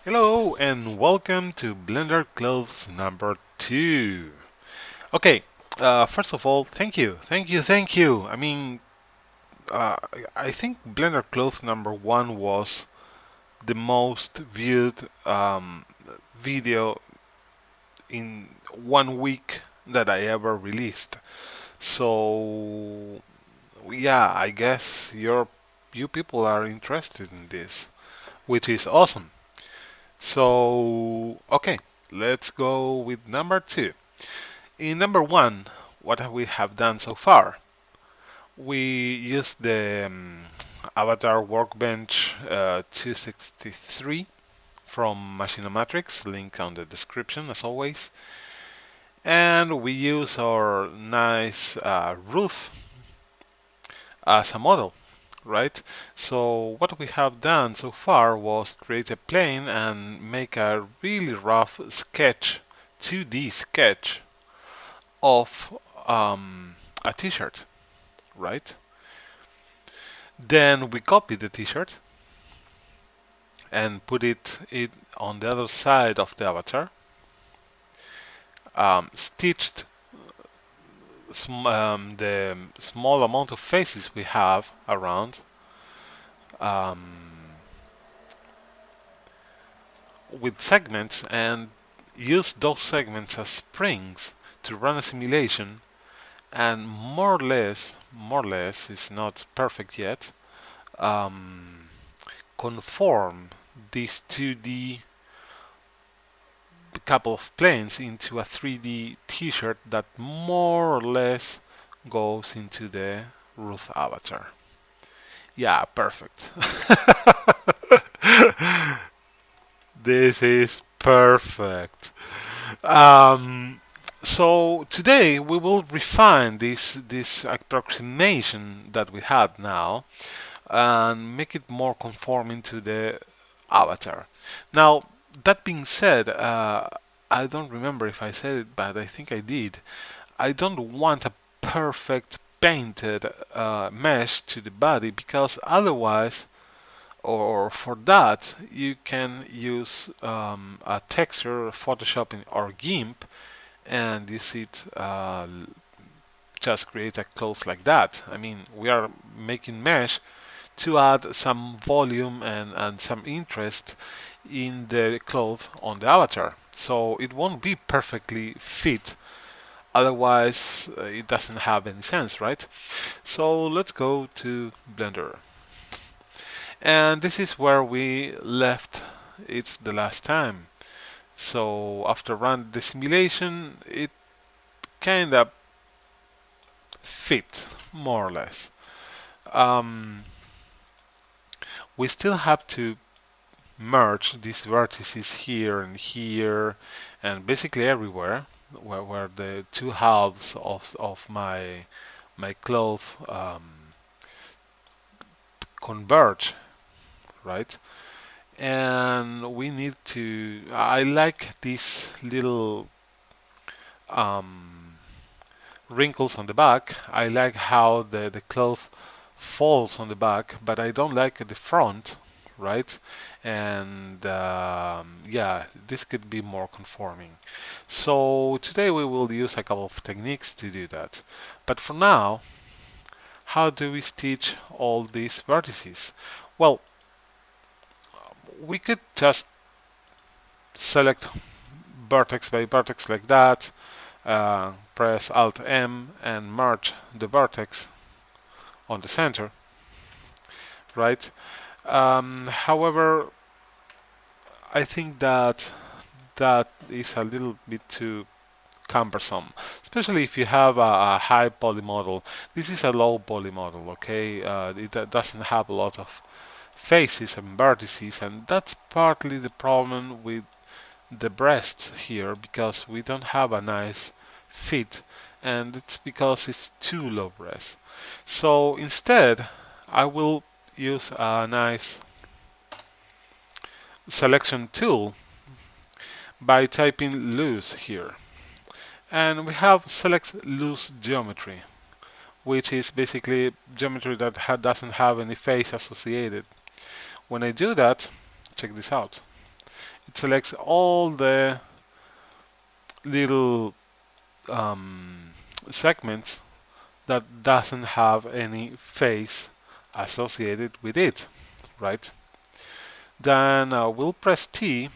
Hello and welcome to Blender Clothes number 2. Okay, first of all, thank you. Uh, I think Blender Clothes number 1 was the most viewed video in 1 week that I ever released. So, yeah, I guess you people are interested in this, which is awesome. So, okay, let's go with number 2. In number 1, what we have done so far? We used the Avatar Workbench 263 from Machinomatrix, link on the description as always. And we use our nice Ruth as a model, right? So what we have done so far was create a plane and make a really rough sketch, 2D sketch of a t-shirt, right? Then we copy the t-shirt and put it on the other side of the avatar, stitched the small amount of faces we have around um, with segments and use those segments as springs to run a simulation and more or less is not perfect yet, um, conform these 2D couple of planes into a 3D t-shirt that more or less goes into the Ruth avatar. Yeah, perfect. This is perfect. Um, so today we will refine this approximation that we had now and make it more conforming to the avatar. Now, that being said, I don't remember if I said it, but I think I did. I don't want a perfect painted mesh to the body because otherwise, or for that, you can use a texture, Photoshop or GIMP, and use it just create a cloth like that. I mean, we are making mesh to add some volume and some interest in the cloth on the avatar. So it won't be perfectly fit, otherwise it doesn't have any sense, right? So let's go to Blender. And this is where we left it the last time. So after run the simulation, it kind of fit, more or less. Um, we still have to merge these vertices here and basically everywhere where the two halves of my cloth converge, right? And we need to, I like these little um, wrinkles on the back. I like how the cloth falls on the back, but I don't like the front, right? And yeah, this could be more conforming. So today we will use a couple of techniques to do that. But for now, how do we stitch all these vertices? Well, we could just select vertex by vertex like that, press Alt M and merge the vertex on the center, right? However, I think that is a little bit too cumbersome, especially if you have a high poly model. This is a low poly model, okay? It doesn't have a lot of faces and vertices, and that's partly the problem with the breasts here because we don't have a nice fit, and it's because it's too low breast. So instead, I will use a nice selection tool by typing loose here. And we have select loose geometry, which is basically geometry that doesn't have any face associated. When I do that, check this out. it selects all the little segments that doesn't have any face associated with it, right? Then we'll press T,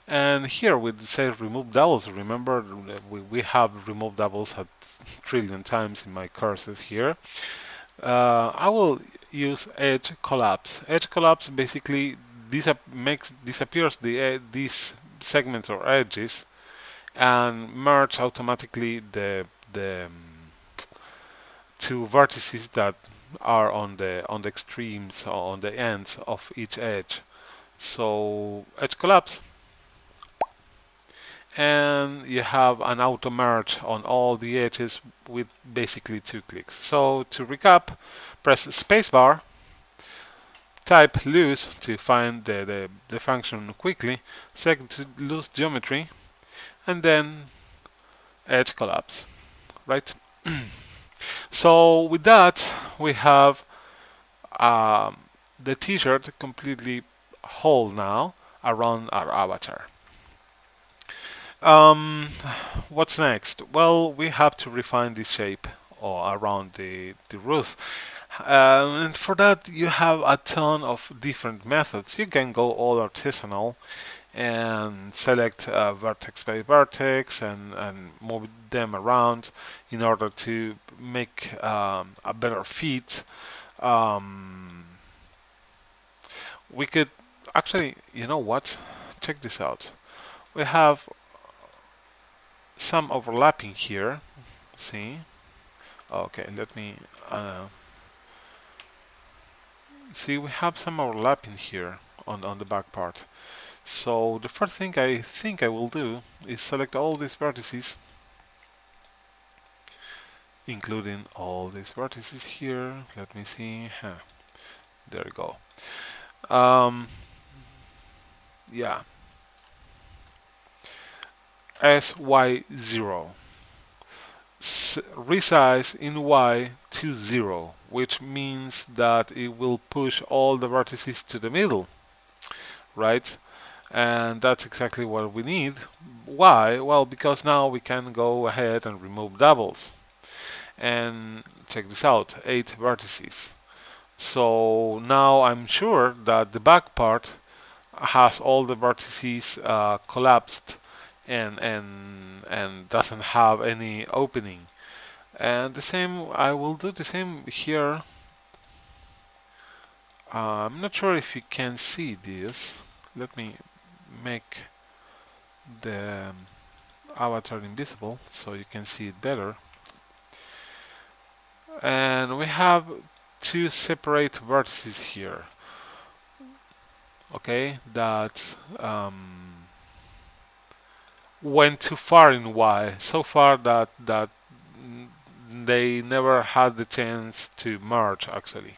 and here we say remove doubles. Remember, we have removed doubles a trillion times in my courses here. I will use edge collapse. Edge collapse basically disappears these segments or edges and merge automatically the two vertices that are on the extremes or on the ends of each edge. So edge collapse, and you have an auto merge on all the edges with basically 2 clicks. So to recap, press spacebar, type loose to find the function quickly, select to loose geometry, and then edge collapse, right? So with that, we have the t-shirt completely whole now around our avatar. What's next? Well, we have to refine the shape or around the roof. And for that, you have a ton of different methods. You can go all artisanal and select vertex by vertex and move them around in order to make a better fit. We could actually, you know what? Check this out. We have some overlapping here. See? Okay, let me see. We have some overlapping here on the back part. So the first thing I think I will do is select all these vertices, including all these vertices here. Let me see. There we go. Yeah. SY0. Resize in Y to 0, which means that it will push all the vertices to the middle, right? And that's exactly what we need. Why? Well, because now we can go ahead and remove doubles. And check this out, 8 vertices. So now I'm sure that the back part has all the vertices collapsed and doesn't have any opening. And the same, I will do the same here. I'm not sure if you can see this. Let me make the avatar invisible so you can see it better. And we have 2 separate vertices here. Okay, that went too far in Y, so far that they never had the chance to merge actually.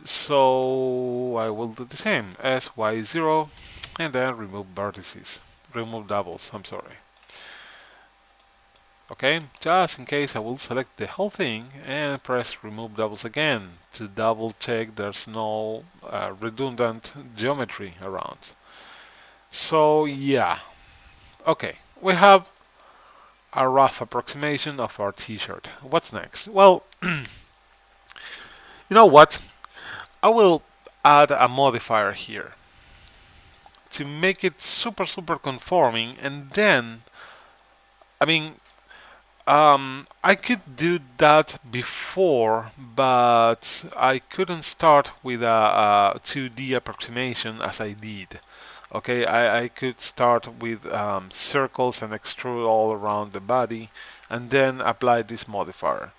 So I will do the same, SY0, and then remove vertices, remove doubles, I'm sorry. Okay, just in case I will select the whole thing and press remove doubles again to double check there's no redundant geometry around. So yeah, okay, we have a rough approximation of our t-shirt. What's next? Well, you know what? I will add a modifier here to make it super conforming, and then, I mean, I could do that before, but I couldn't start with a 2D approximation as I did. Okay, I could start with circles and extrude all around the body and then apply this modifier.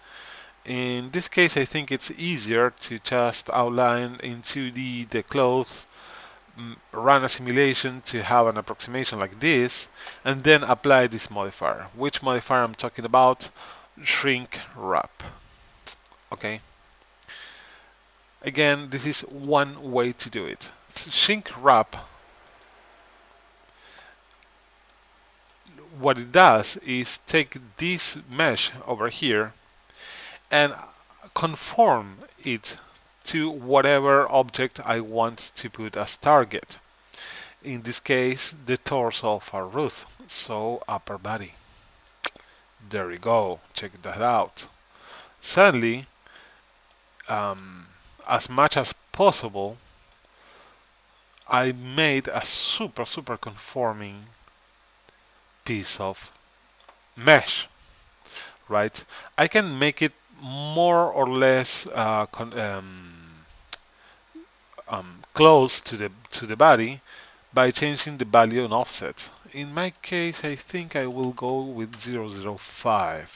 In this case, I think it's easier to just outline in 2D the clothes, run a simulation to have an approximation like this, and then apply this modifier. Which modifier I'm talking about? Shrink wrap. Okay. Again, this is one way to do it. Shrink wrap, what it does is take this mesh over here and conform it to whatever object I want to put as target. In this case, the torso of our Ruth, so upper body. There you go, check that out. Sadly, as much as possible, I made a super conforming piece of mesh, right? I can make it more or less close to the body by changing the value and offset. In my case, I think I will go with 0.005.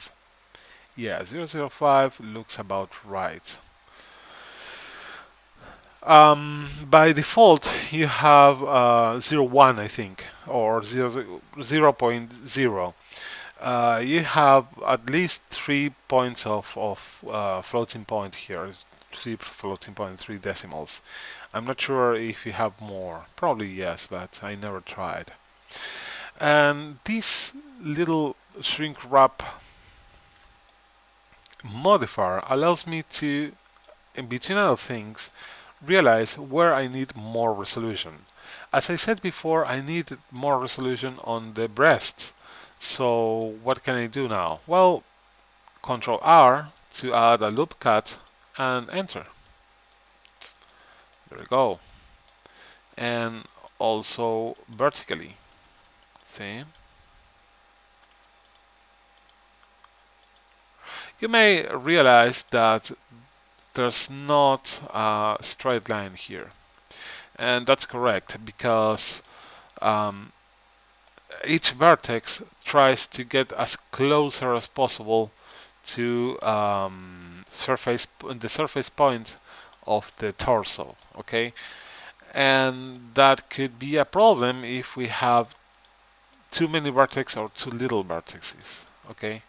Yeah, 0.005 looks about right. By default, you have 0.1, I think, or 0.0. You have at least 3 points of floating point here, 3 floating point, 3 decimals. I'm not sure if you have more. Probably yes, but I never tried. And this little shrink wrap modifier allows me to, in between other things, realize where I need more resolution. As I said before, I need more resolution on the breasts. So what can I do now? Well, Control R to add a loop cut and enter. There we go. And also vertically. See? You may realize that there's not a straight line here. And that's correct because each vertex tries to get as closer as possible to the surface point of the torso, okay? And that could be a problem if we have too many vertices or too little vertices, okay?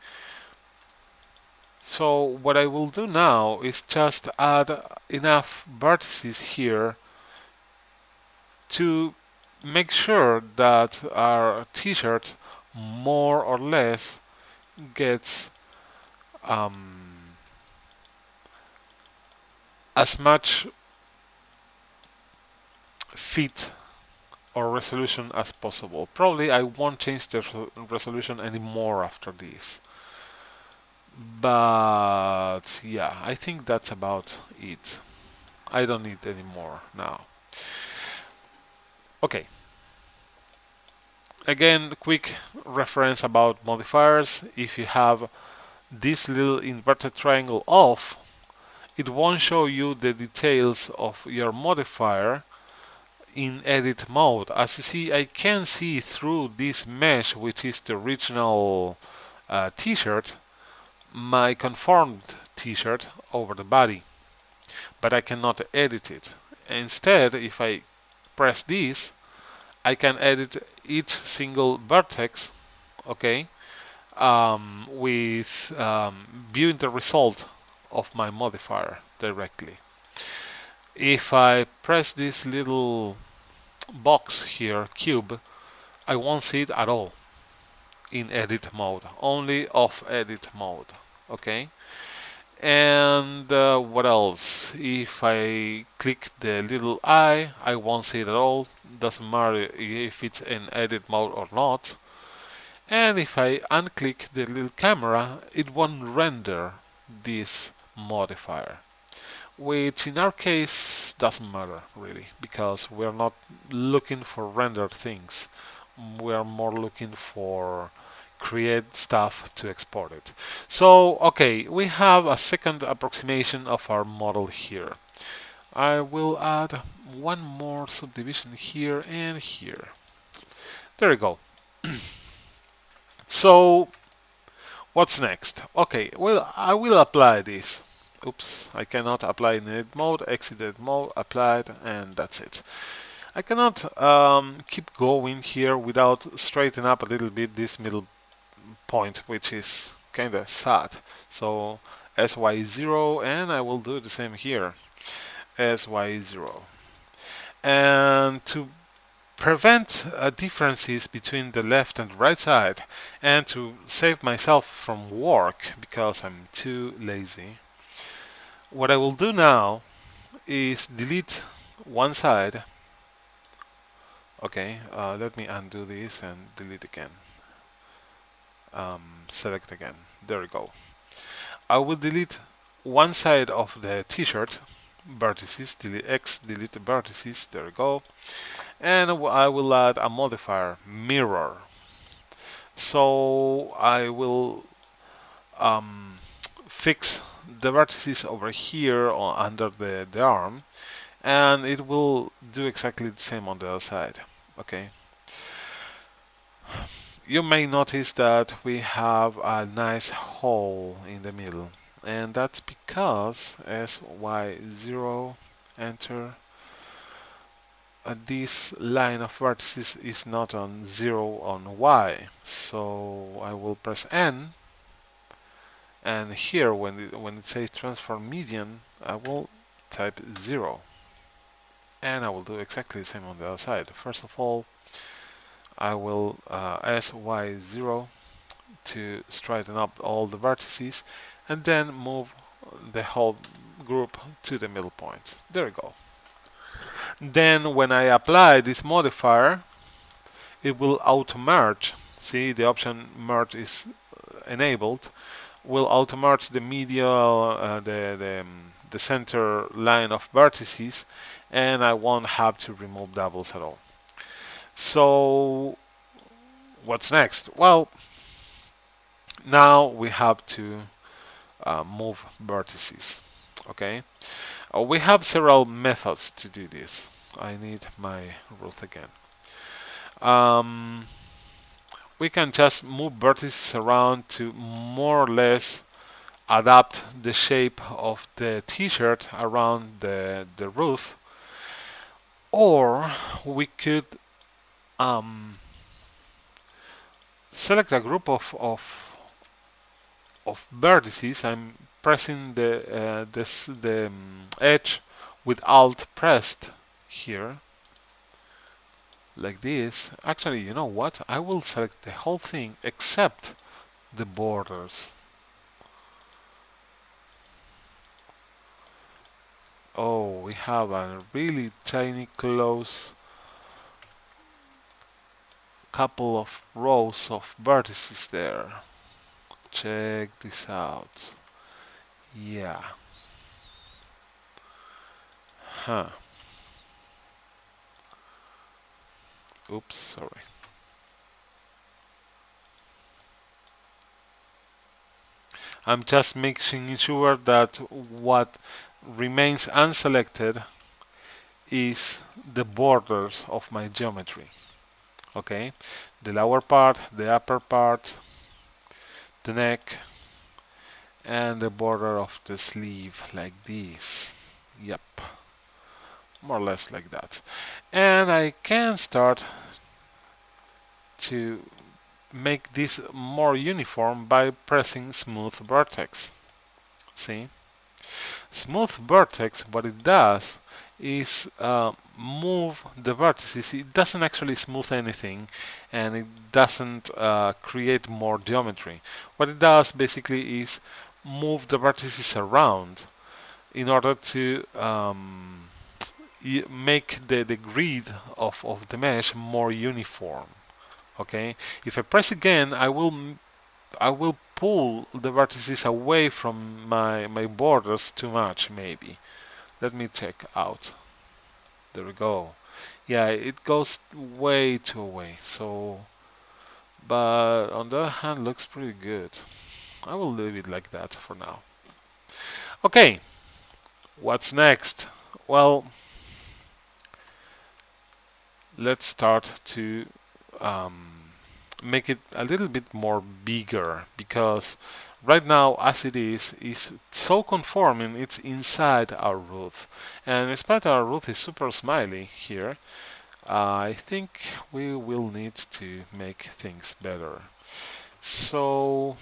So what I will do now is just add enough vertices here to make sure that our t-shirt more or less gets as much fit or resolution as possible. Probably I won't change the resolution anymore after this. But yeah, I think that's about it. I don't need any more now. Okay. Again, quick reference about modifiers. If you have this little inverted triangle off, it won't show you the details of your modifier in edit mode. As you see, I can see through this mesh, which is the original t-shirt, my conformed t-shirt over the body, but I cannot edit it. Instead, if I press this, I can edit each single vertex, okay, with viewing the result of my modifier directly. If I press this little box here, cube, I won't see it at all in edit mode, only off edit mode, okay? And what else? If I click the little eye, I won't see it at all. Doesn't matter if it's in edit mode or not. And if I unclick the little camera, it won't render this modifier, which in our case doesn't matter really, because we're not looking for rendered things. We're more looking for create stuff to export it. So, okay, we have a second approximation of our model here. I will add one more subdivision here and here. There we go. So, what's next? Okay, well, I will apply this. Oops, I cannot apply in edit mode, exit edit mode, applied, and that's it. I cannot keep going here without straightening up a little bit this middle point, which is kind of sad. So SY0, and I will do the same here. SY0. And to prevent differences between the left and right side, and to save myself from work because I'm too lazy, what I will do now is delete one side, Okay, let me undo this and delete again. Select again. There we go. I will delete one side of the t-shirt, vertices, delete X, delete the vertices, there we go. And I will add a modifier, mirror. So I will um, fix the vertices over here under the arm, and it will do exactly the same on the other side. Okay. You may notice that we have a nice hole in the middle, and that's because SY0 enter this line of vertices is not on 0 on Y. So I will press N, and here when it says transform median, I will type 0, and I will do exactly the same on the other side. First of all, I will SY0 to straighten up all the vertices, and then move the whole group to the middle point. There we go. Then when I apply this modifier, it will auto merge. See, the option merge is enabled. Will auto merge the medial, the center line of vertices, and I won't have to remove doubles at all. So what's next? Well, now we have to move vertices. Okay, we have several methods to do this. I need my rules again. Um, we can just move vertices around to more or less adapt the shape of the t-shirt around the roof, or we could select a group of vertices. I'm pressing the edge with Alt pressed here, like this. Actually, you know what? I will select the whole thing except the borders. Oh, we have a really tiny close couple of rows of vertices there. Check this out. Yeah. Huh. Oops, sorry. I'm just making sure that what remains unselected is the borders of my geometry. Okay, the lower part, the upper part, the neck, and the border of the sleeve, like this. Yep, more or less like that. And I can start to make this more uniform by pressing smooth vertex. See? Smooth vertex, what it does is move the vertices. It doesn't actually smooth anything, and it doesn't create more geometry. What it does basically is move the vertices around in order to make the grid of the mesh more uniform. Okay, if I press again, I will pull the vertices away from my borders too much, maybe. Let me check out. There we go. Yeah, it goes way too away. So, but on the other hand, looks pretty good. I will leave it like that for now. Okay, what's next? Well, let's start to make it a little bit more bigger, because right now as it is so conforming, it's inside our roof, and despite our roof is super smiley here, I think we will need to make things better. So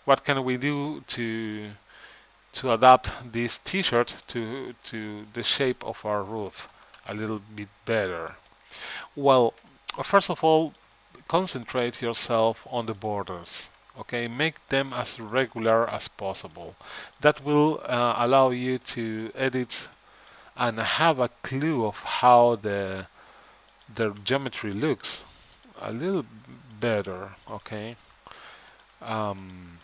what can we do to adapt this t-shirt to the shape of our roof a little bit better? Well, first of all, concentrate yourself on the borders. Okay, make them as regular as possible. That will allow you to edit and have a clue of how the geometry looks a little better. Okay, um,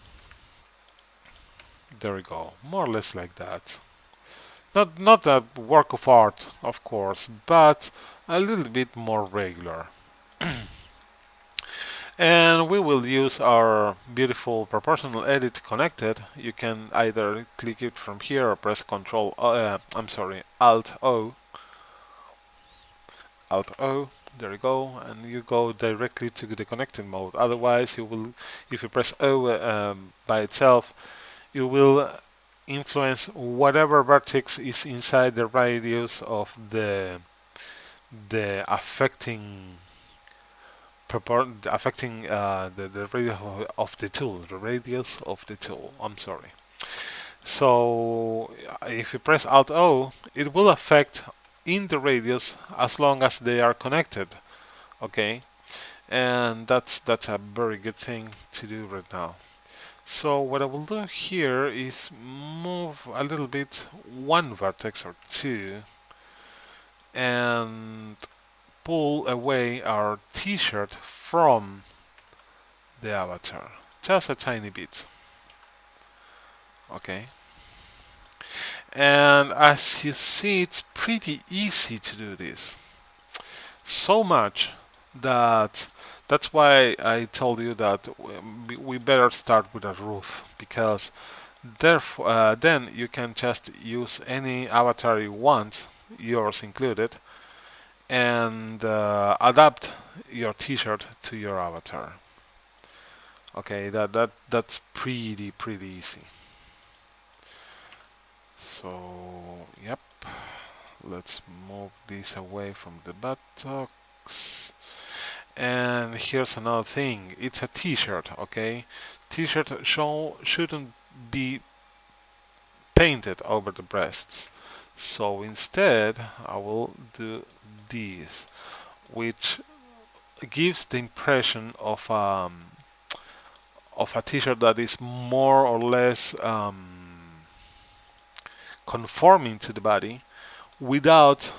there we go, more or less like that. Not a work of art, of course, but a little bit more regular. And we will use our beautiful proportional edit connected. You can either click it from here or press Control. I'm sorry, Alt O. Alt O. There you go, and you go directly to the connecting mode. Otherwise, you will, if you press O by itself, you will influence whatever vertex is inside the radius of the affecting the radius of the tool, the radius of the tool. I'm sorry. So if you press Alt O, it will affect in the radius as long as they are connected. Okay, and that's a very good thing to do right now. So what I will do here is move a little bit one vertex or two and pull away our t-shirt from the avatar. Just a tiny bit. Okay. And as you see, it's pretty easy to do this. So much that that's why I told you that we better start with a roof, because therefore then you can just use any avatar you want, yours included, and adapt your t-shirt to your avatar. Okay, that's pretty easy. So yep, let's move this away from the buttocks. And here's another thing, it's a t-shirt. Okay, t-shirt shouldn't be painted over the breasts. So instead I will do this, which gives the impression of a t-shirt that is more or less conforming to the body without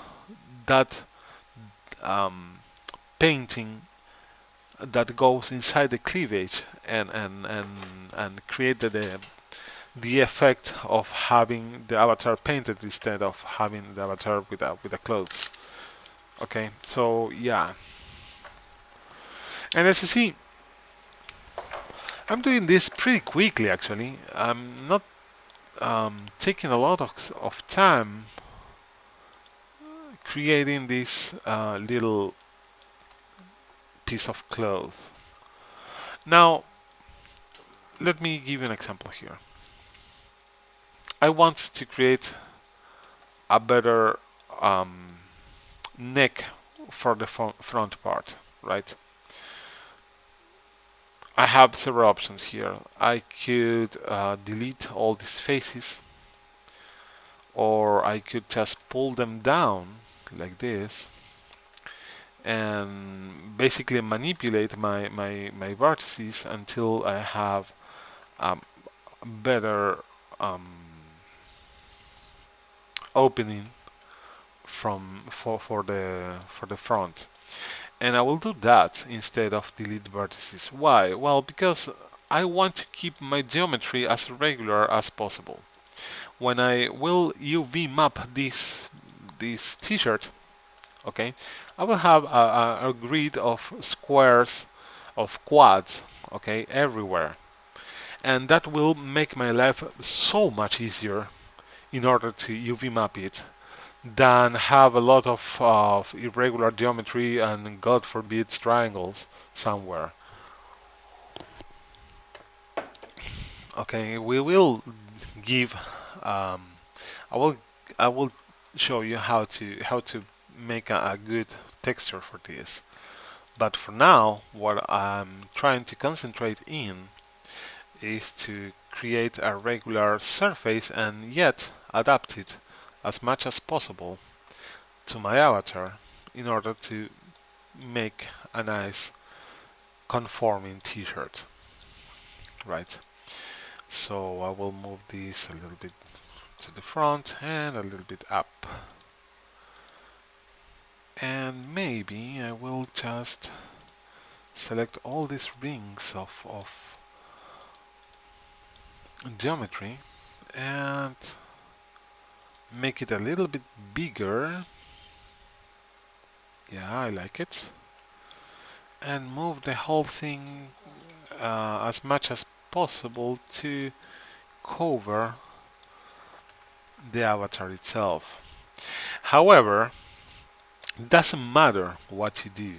that painting that goes inside the cleavage and create the effect of having the avatar painted instead of having the avatar with a clothes. Okay, so yeah, and as you see, I'm doing this pretty quickly actually. I'm not taking a lot of time creating this little piece of cloth. Now, let me give you an example here. I want to create a better neck for the front part, right? I have several options here. I could delete all these faces, or I could just pull them down like this and basically manipulate my vertices until I have a better opening for the front. And I will do that instead of delete vertices. Why? Well, because I want to keep my geometry as regular as possible. When I will UV map this t-shirt, okay, I will have a grid of squares, of quads, okay, everywhere. And that will make my life so much easier in order to UV map it than have a lot of irregular geometry and God forbid triangles somewhere. Okay, we will give I will I will show you how to make a good texture for this. But for now, what I'm trying to concentrate in is to create a regular surface and yet adapt it as much as possible to my avatar in order to make a nice conforming t-shirt, right? So I will move this a little bit to the front and a little bit up, And maybe I will just select all these rings of geometry and make it a little bit bigger. Yeah, I like it. And move the whole thing as much as possible to cover the avatar itself. However, it doesn't matter what you do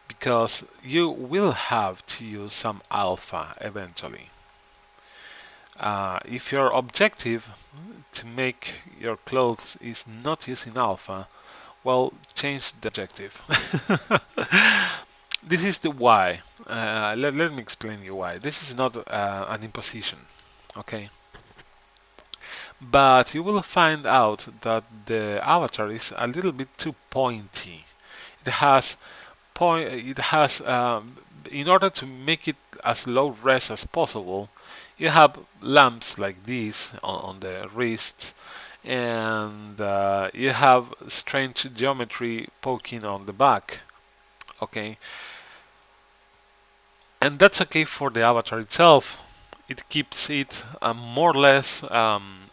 because you will have to use some alpha eventually. If your objective to make your clothes is not using alpha, well, change the objective. This is the why. Let me explain you why. This is not an imposition, okay? But you will find out that the avatar is a little bit too pointy. It has in order to make it as low res as possible, you have lamps like this on the wrists, and you have strange geometry poking on the back. Okay, and that's okay for the avatar itself. It keeps it more or less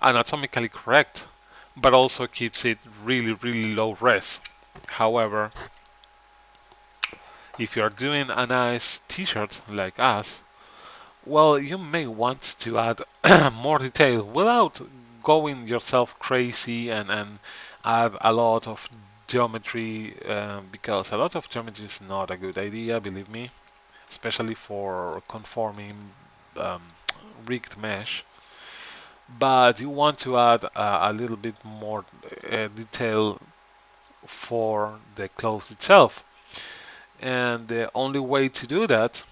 anatomically correct, but also keeps it really low res. However, if you're doing a nice t-shirt like us, well, you may want to add more detail without going yourself crazy and add a lot of geometry, because a lot of geometry is not a good idea, believe me, especially for conforming um, rigged mesh. But you want to add a little bit more detail for the clothes itself. And the only way to do that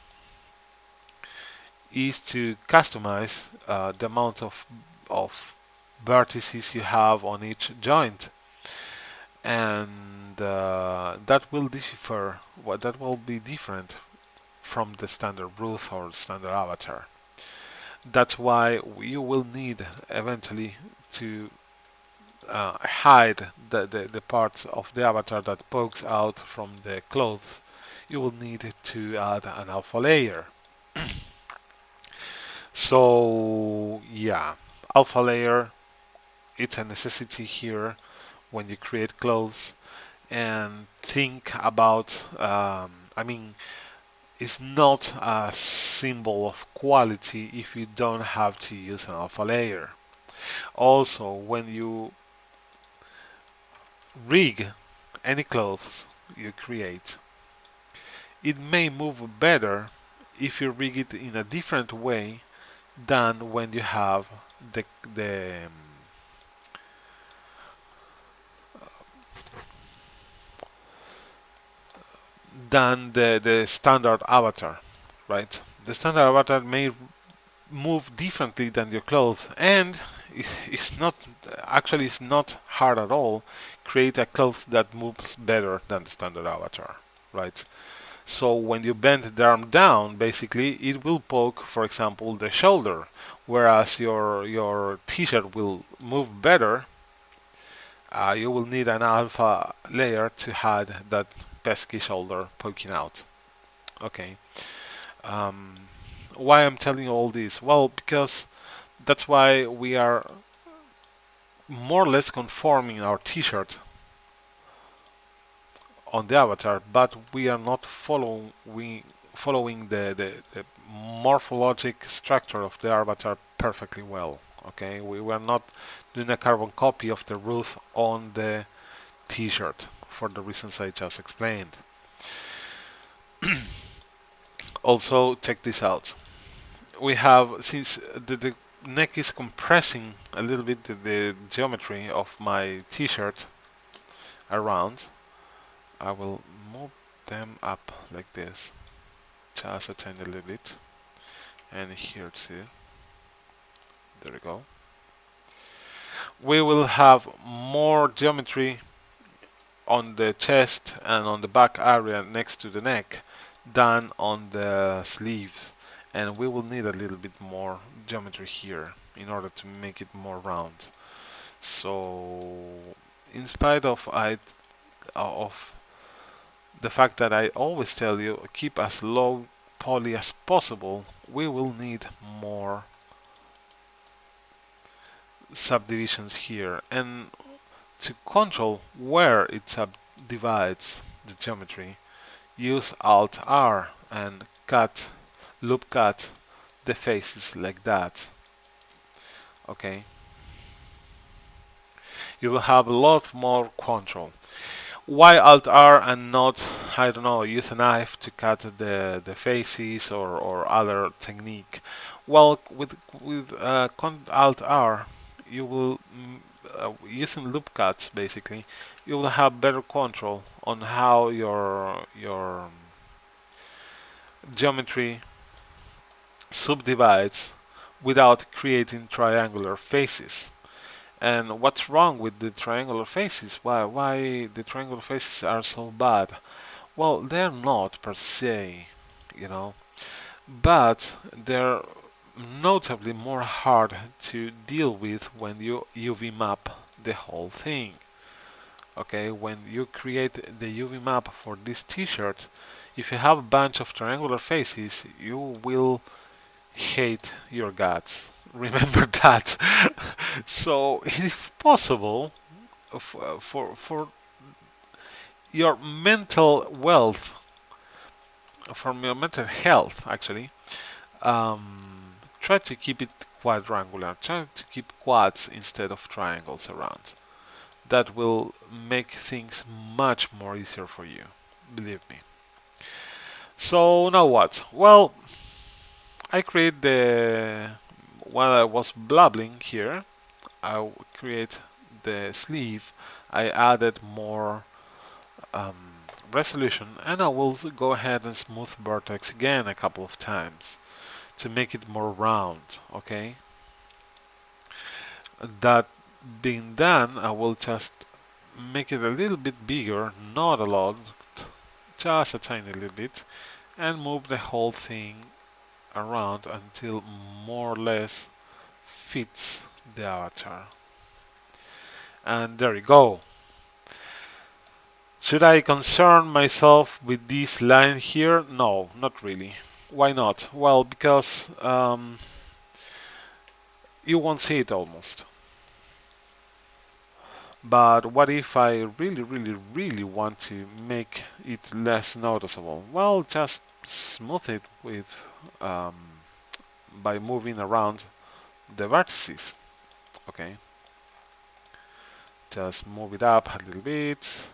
is to customize the amount of vertices you have on each joint, and that will differ. That will be different from the standard Ruth or standard avatar. That's why you will need eventually to hide the parts of the avatar that pokes out from the clothes. You will need to add an alpha layer. So yeah, alpha layer, it's a necessity here when you create clothes. And think about, I mean, it's not a symbol of quality if you don't have to use an alpha layer. Also, when you rig any clothes you create, it may move better if you rig it in a different way than when you have the the standard avatar, right? The standard avatar may move differently than your clothes, and it's not actually it's not hard at all. Create a cloth that moves better than the standard avatar, right? So when you bend the arm down, basically it will poke, for example, the shoulder, whereas your t-shirt will move better. You will need an alpha layer to hide that pesky shoulder poking out. Okay. Um, why I'm telling you all this? Well, because that's why we are more or less conforming our t-shirt on the avatar, but we are not following the morphologic structure of the avatar perfectly well. Okay, we were not doing a carbon copy of the Ruth on the t-shirt for the reasons I just explained. Also, check this out. We have, since the neck is compressing a little bit the geometry of my t-shirt around, I will move them up like this, just a tiny little bit, and here too. There we go. We will have more geometry on the chest and on the back area next to the neck than on the sleeves, and we will need a little bit more geometry here in order to make it more round. So in spite of of the fact that I always tell you keep as low poly as possible, we will need more subdivisions here. And to control where it subdivides the geometry, use Alt R and loop cut the faces like that. Okay, you will have a lot more control. Why Alt R and not, I don't know, use a knife to cut the faces or other technique? Well, with Alt R, you will using loop cuts basically, you will have better control on how your geometry subdivides without creating triangular faces. And what's wrong with the triangular faces? Why the triangular faces are so bad? Well, they're not per se, you know, but they're notably more hard to deal with when you UV map the whole thing. Okay, when you create the UV map for this t-shirt, if you have a bunch of triangular faces, you will hate your guts. Remember that. So, if possible, for your mental wealth, for your mental health, actually, try to keep it quadrangular. Try to keep quads instead of triangles around. That will make things much more easier for you. Believe me. So now what? Well, I create while I was blabbing here, I create the sleeve. I added more um, resolution, and I will go ahead and smooth vertex again a couple of times to make it more round. Okay, that being done, I will just make it a little bit bigger, not a lot, just a tiny little bit, and move the whole thing around until more or less fits the avatar. And there you go. Should I concern myself with this line here? No, not really. Why not? Well, because you won't see it almost. But what if I really want to make it less noticeable? Well, just smooth it with by moving around the vertices. Okay, just move it up a little bit,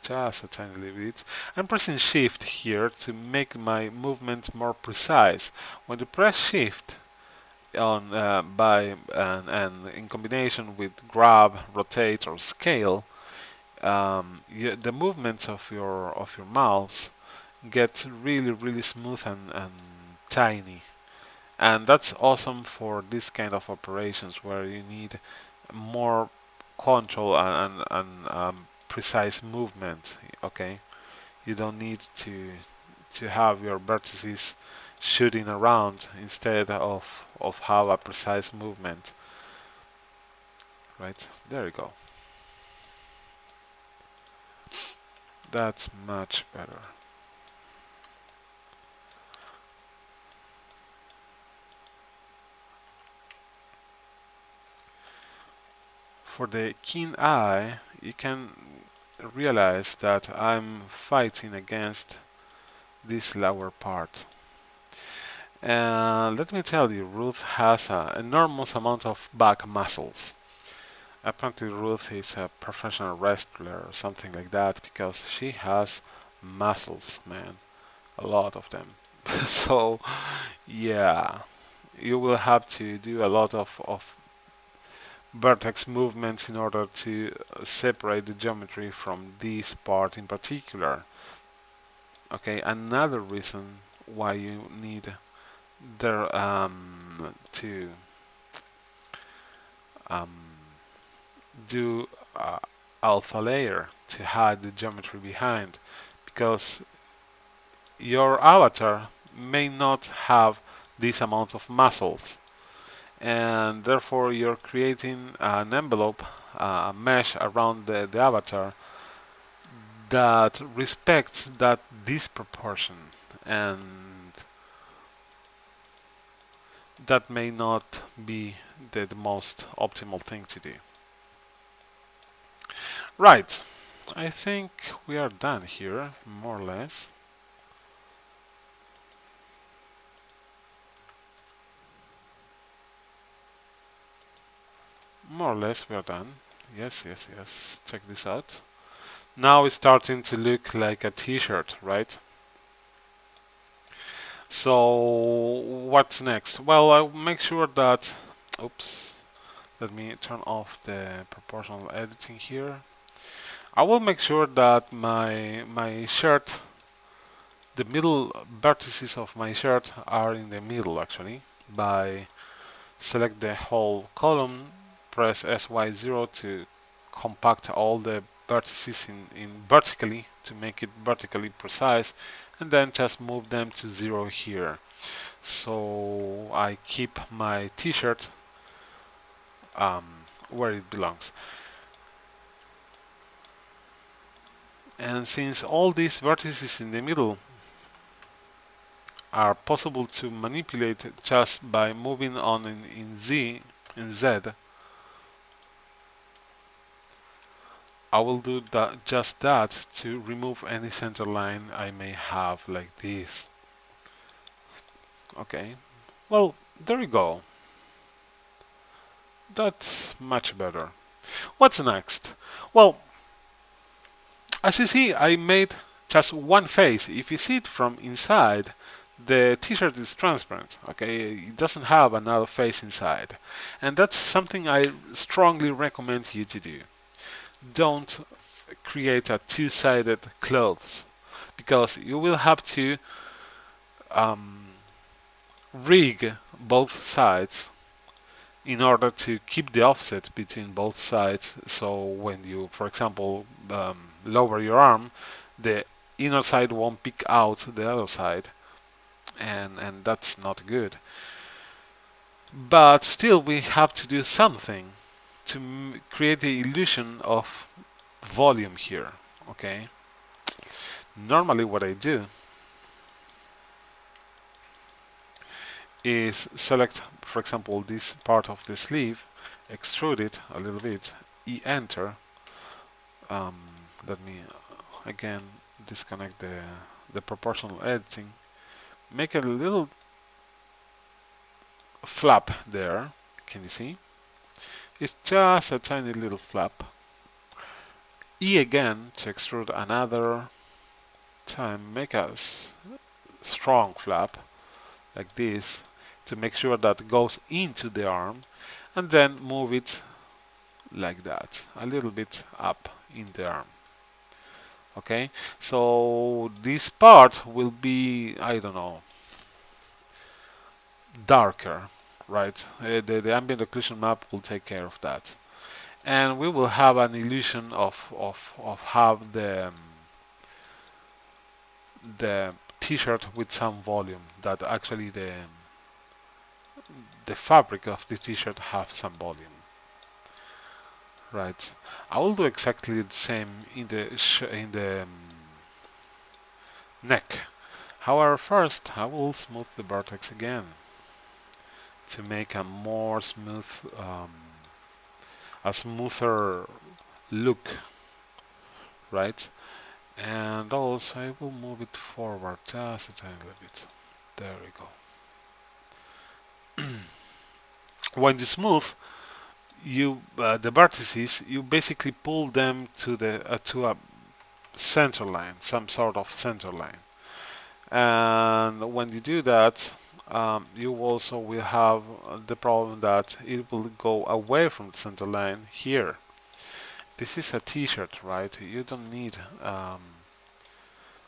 just a tiny little bit. I'm pressing Shift here to make my movement more precise. When you press Shift on and in combination with grab, rotate, or scale, the movements of your mouse get really smooth and tiny. And that's awesome for this kind of operations where you need more control and precise movement. Okay, you don't need to have your vertices shooting around instead of have a precise movement. Right, there you go. That's much better. For the keen eye, you can realize that I'm fighting against this lower part. And let me tell you, Ruth has an enormous amount of back muscles. Apparently Ruth is a professional wrestler or something like that because she has muscles, man. A lot of them. So, yeah, you will have to do a lot of vertex movements in order to separate the geometry from this part in particular. Okay, another reason why you need there to um, do alpha layer to hide the geometry behind, because your avatar may not have this amount of muscles, and therefore you're creating an envelope, a mesh around the avatar that respects that disproportion, and that may not be the most optimal thing to do. Right, I think we are done here, more or less. More or less we are done. Yes, yes, yes. Check this out. Now it's starting to look like a t-shirt, right? So what's next? Well, I'll make sure that, oops, let me turn off the proportional editing here. I will make sure that my shirt, the middle vertices of my shirt are in the middle actually, by select the whole column, press SY0 to compact all the vertices in vertically to make it vertically precise, and then just move them to 0 here. So I keep my t-shirt where it belongs. And since all these vertices in the middle are possible to manipulate just by moving on in Z, I will do just that to remove any center line I may have like this. Okay, well, there you go. That's much better. What's next? Well, as you see, I made just one face. If you see it from inside, the t-shirt is transparent, okay? It doesn't have another face inside. And that's something I strongly recommend you to do. Don't create a two-sided clothes, because you will have to rig both sides in order to keep the offset between both sides. So when you, for example, lower your arm, the inner side won't pick out the other side, and that's not good. But still, we have to do something to create the illusion of volume here. Okay. Normally, what I do is select, for example, this part of the sleeve, extrude it a little bit, enter. Let me again disconnect the proportional editing, make a little flap there. Can you see? It's just a tiny little flap. E again to extrude another time, make a strong flap like this to make sure that it goes into the arm, and then move it like that, a little bit up in the arm. Okay, so this part will be, I don't know, darker, right? The ambient occlusion map will take care of that, and we will have an illusion of have the t-shirt with some volume, that actually the fabric of the t-shirt have some volume. Right, I will do exactly the same in the neck. However, first I will smooth the vertex again to make a more smooth, a smoother look, right? And also I will move it forward just a tiny little bit. There we go. When you smooth, you the vertices, you basically pull them to the to a center line, some sort of center line. And when you do that, you also will have the problem that it will go away from the center line here. This is a t-shirt, right? You don't need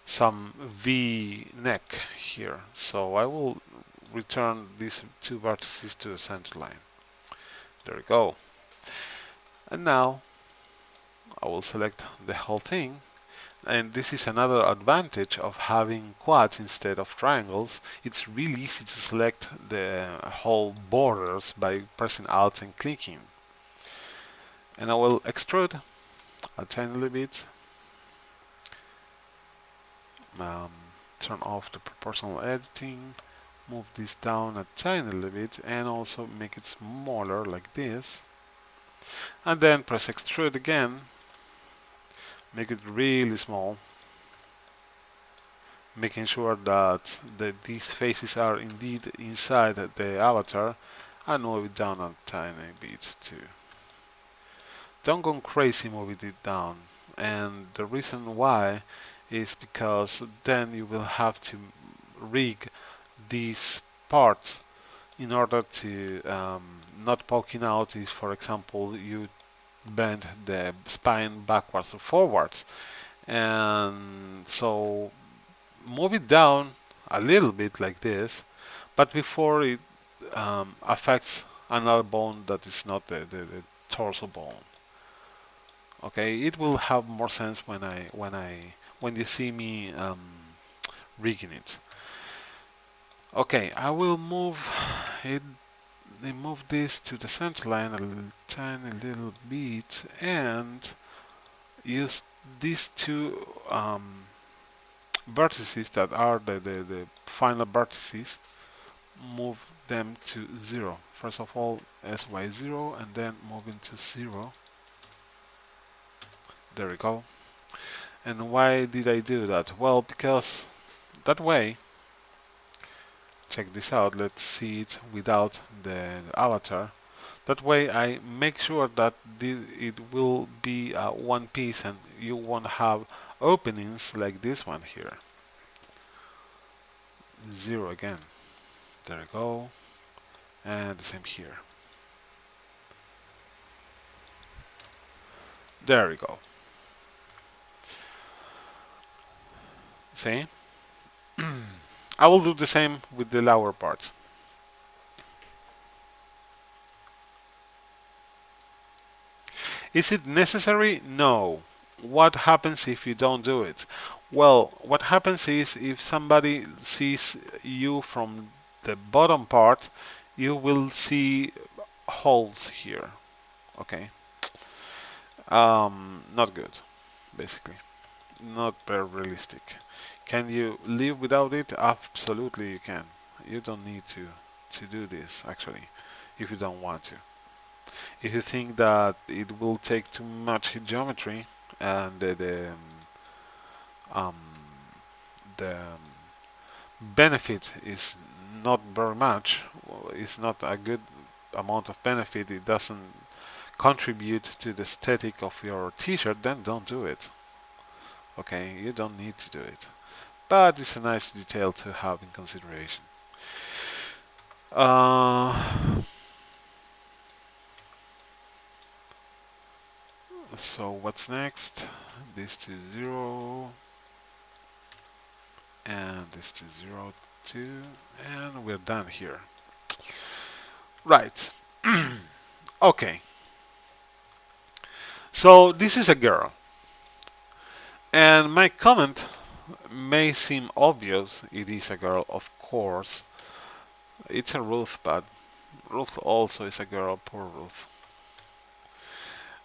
some V neck here. So I will return these two vertices to the center line. There we go. And now I will select the whole thing. And this is another advantage of having quads instead of triangles. It's really easy to select the whole borders by pressing Alt and clicking. And I will extrude a tiny little bit. um, turn off the proportional editing, move this down a tiny little bit, and also make it smaller like this, and then press extrude again, make it really small, making sure that these faces are indeed inside the avatar, and move it down a tiny bit too. Don't go crazy moving it down, and the reason why is because then you will have to rig these parts in order to not poking out if, for example, you bend the spine backwards or forwards. And so move it down a little bit like this, but before it affects another bone that is not the torso bone. Okay, it will have more sense when you see me rigging it. Okay, I will move it. Move this to the center line tiny little bit and use these two vertices that are the final vertices. Move them to 0. First of all, SY0 and then move into 0. There we go. And why did I do that? Well, because that way, check this out, let's see it without the avatar. That way I make sure that it will be one piece and you won't have openings like this one here. 0 again. There we go. And the same here. There we go. See? I will do the same with the lower parts. Is it necessary? No. What happens if you don't do it? Well, what happens is if somebody sees you from the bottom part, you will see holes here. Okay. Not good, basically. Not very realistic. Can you live without it? Absolutely you can. You don't need to do this actually, if you don't want to. If you think that it will take too much geometry and um, the benefit is not very much, it's not a good amount of benefit, it doesn't contribute to the aesthetic of your t-shirt, then don't do it. Okay, you don't need to do it. But it's a nice detail to have in consideration. So what's next? This to 0 and this to 0 2, and we're done here. Right. Okay. So this is a girl. And my comment may seem obvious. It is a girl, of course. It's a Ruth, but Ruth also is a girl. Poor Ruth.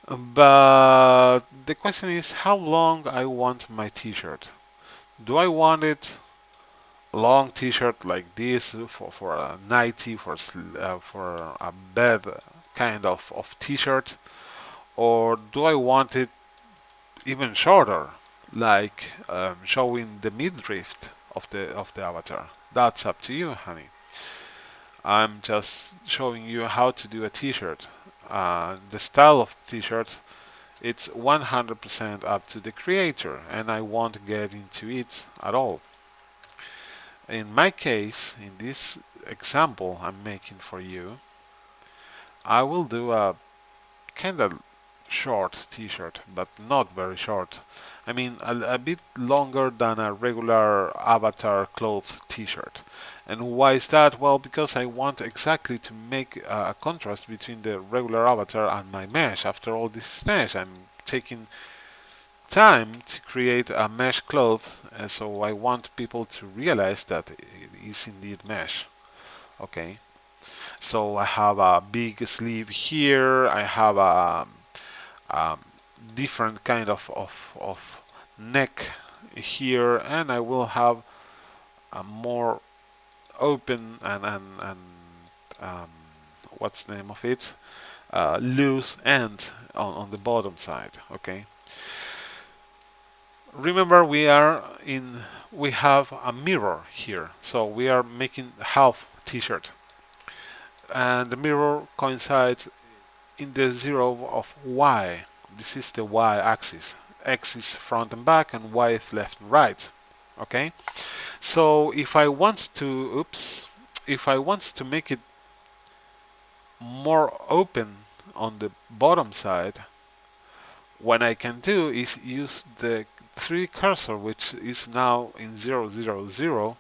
But the question is how long I want my t-shirt. Do I want it long t-shirt like this for a nightie, for a bed kind of t-shirt, or do I want it even shorter, like showing the midriff of the avatar? That's up to you, honey. I'm just showing you how to do a t-shirt. The style of the t-shirt, it's 100% up to the creator, and I won't get into it at all. In my case, in this example I'm making for you, I will do a kind of short t-shirt, but not very short. I mean a bit longer than a regular avatar cloth t-shirt. And why is that? Well, because I want exactly to make a contrast between the regular avatar and my mesh. After all, this is mesh. I'm taking time to create a mesh cloth, so I want people to realize that it is indeed mesh. Okay, so I have a big sleeve here, I have a different kind of neck here, and I will have a more open and um, what's the name of it, loose end on the bottom side. Okay, remember we have a mirror here, so we are making half t-shirt, and the mirror coincides in the zero of y. This is the y axis. X is front and back, and y is left and right. Okay, so if I want to, if I want to make it more open on the bottom side, what I can do is use the 3 cursor, which is now in 0, 0, 0,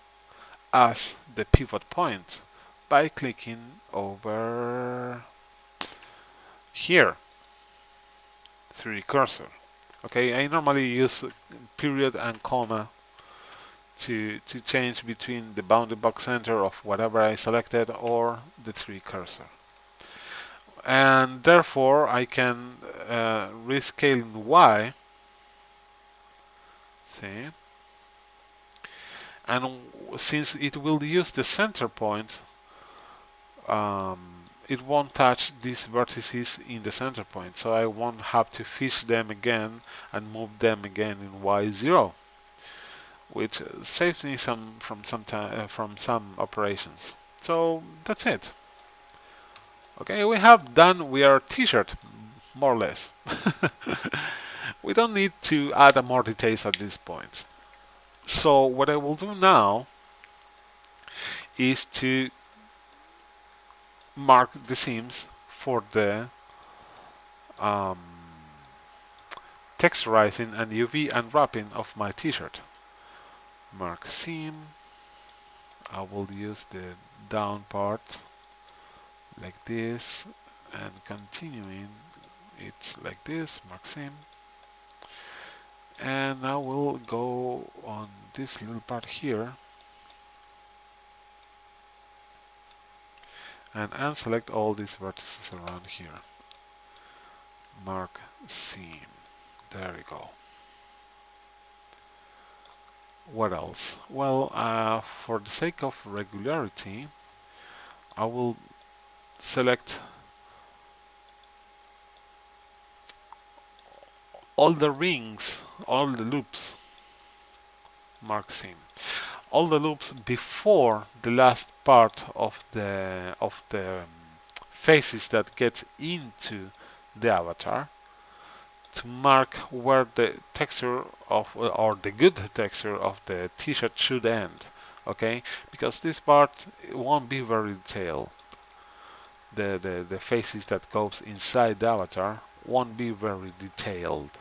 as the pivot point by clicking over here, 3 cursor. Okay, I normally use period and comma to change between the bounded box center of whatever I selected or the 3 cursor. And therefore I can rescale in Y, see, and since it will use the center point, it won't touch these vertices in the center point, so I won't have to fish them again and move them again in Y0, which saves me from some operations. So that's it. Okay, we are t-shirt, more or less. We don't need to add more details at this point. So what I will do now is to mark the seams for the texturizing and UV unwrapping of my t-shirt. Mark seam. I will use the down part like this, and continuing it's like this, mark seam, and I will go on this little part here and unselect all these vertices around here. Mark seam. There we go. What else? Well, for the sake of regularity, I will select all the rings, all the loops, mark seam, all the loops before the last part of the faces that get into the avatar, to mark where the texture of, or the good texture of the t-shirt should end. Okay, because this part won't be very detailed. The faces that goes inside the avatar won't be very detailed.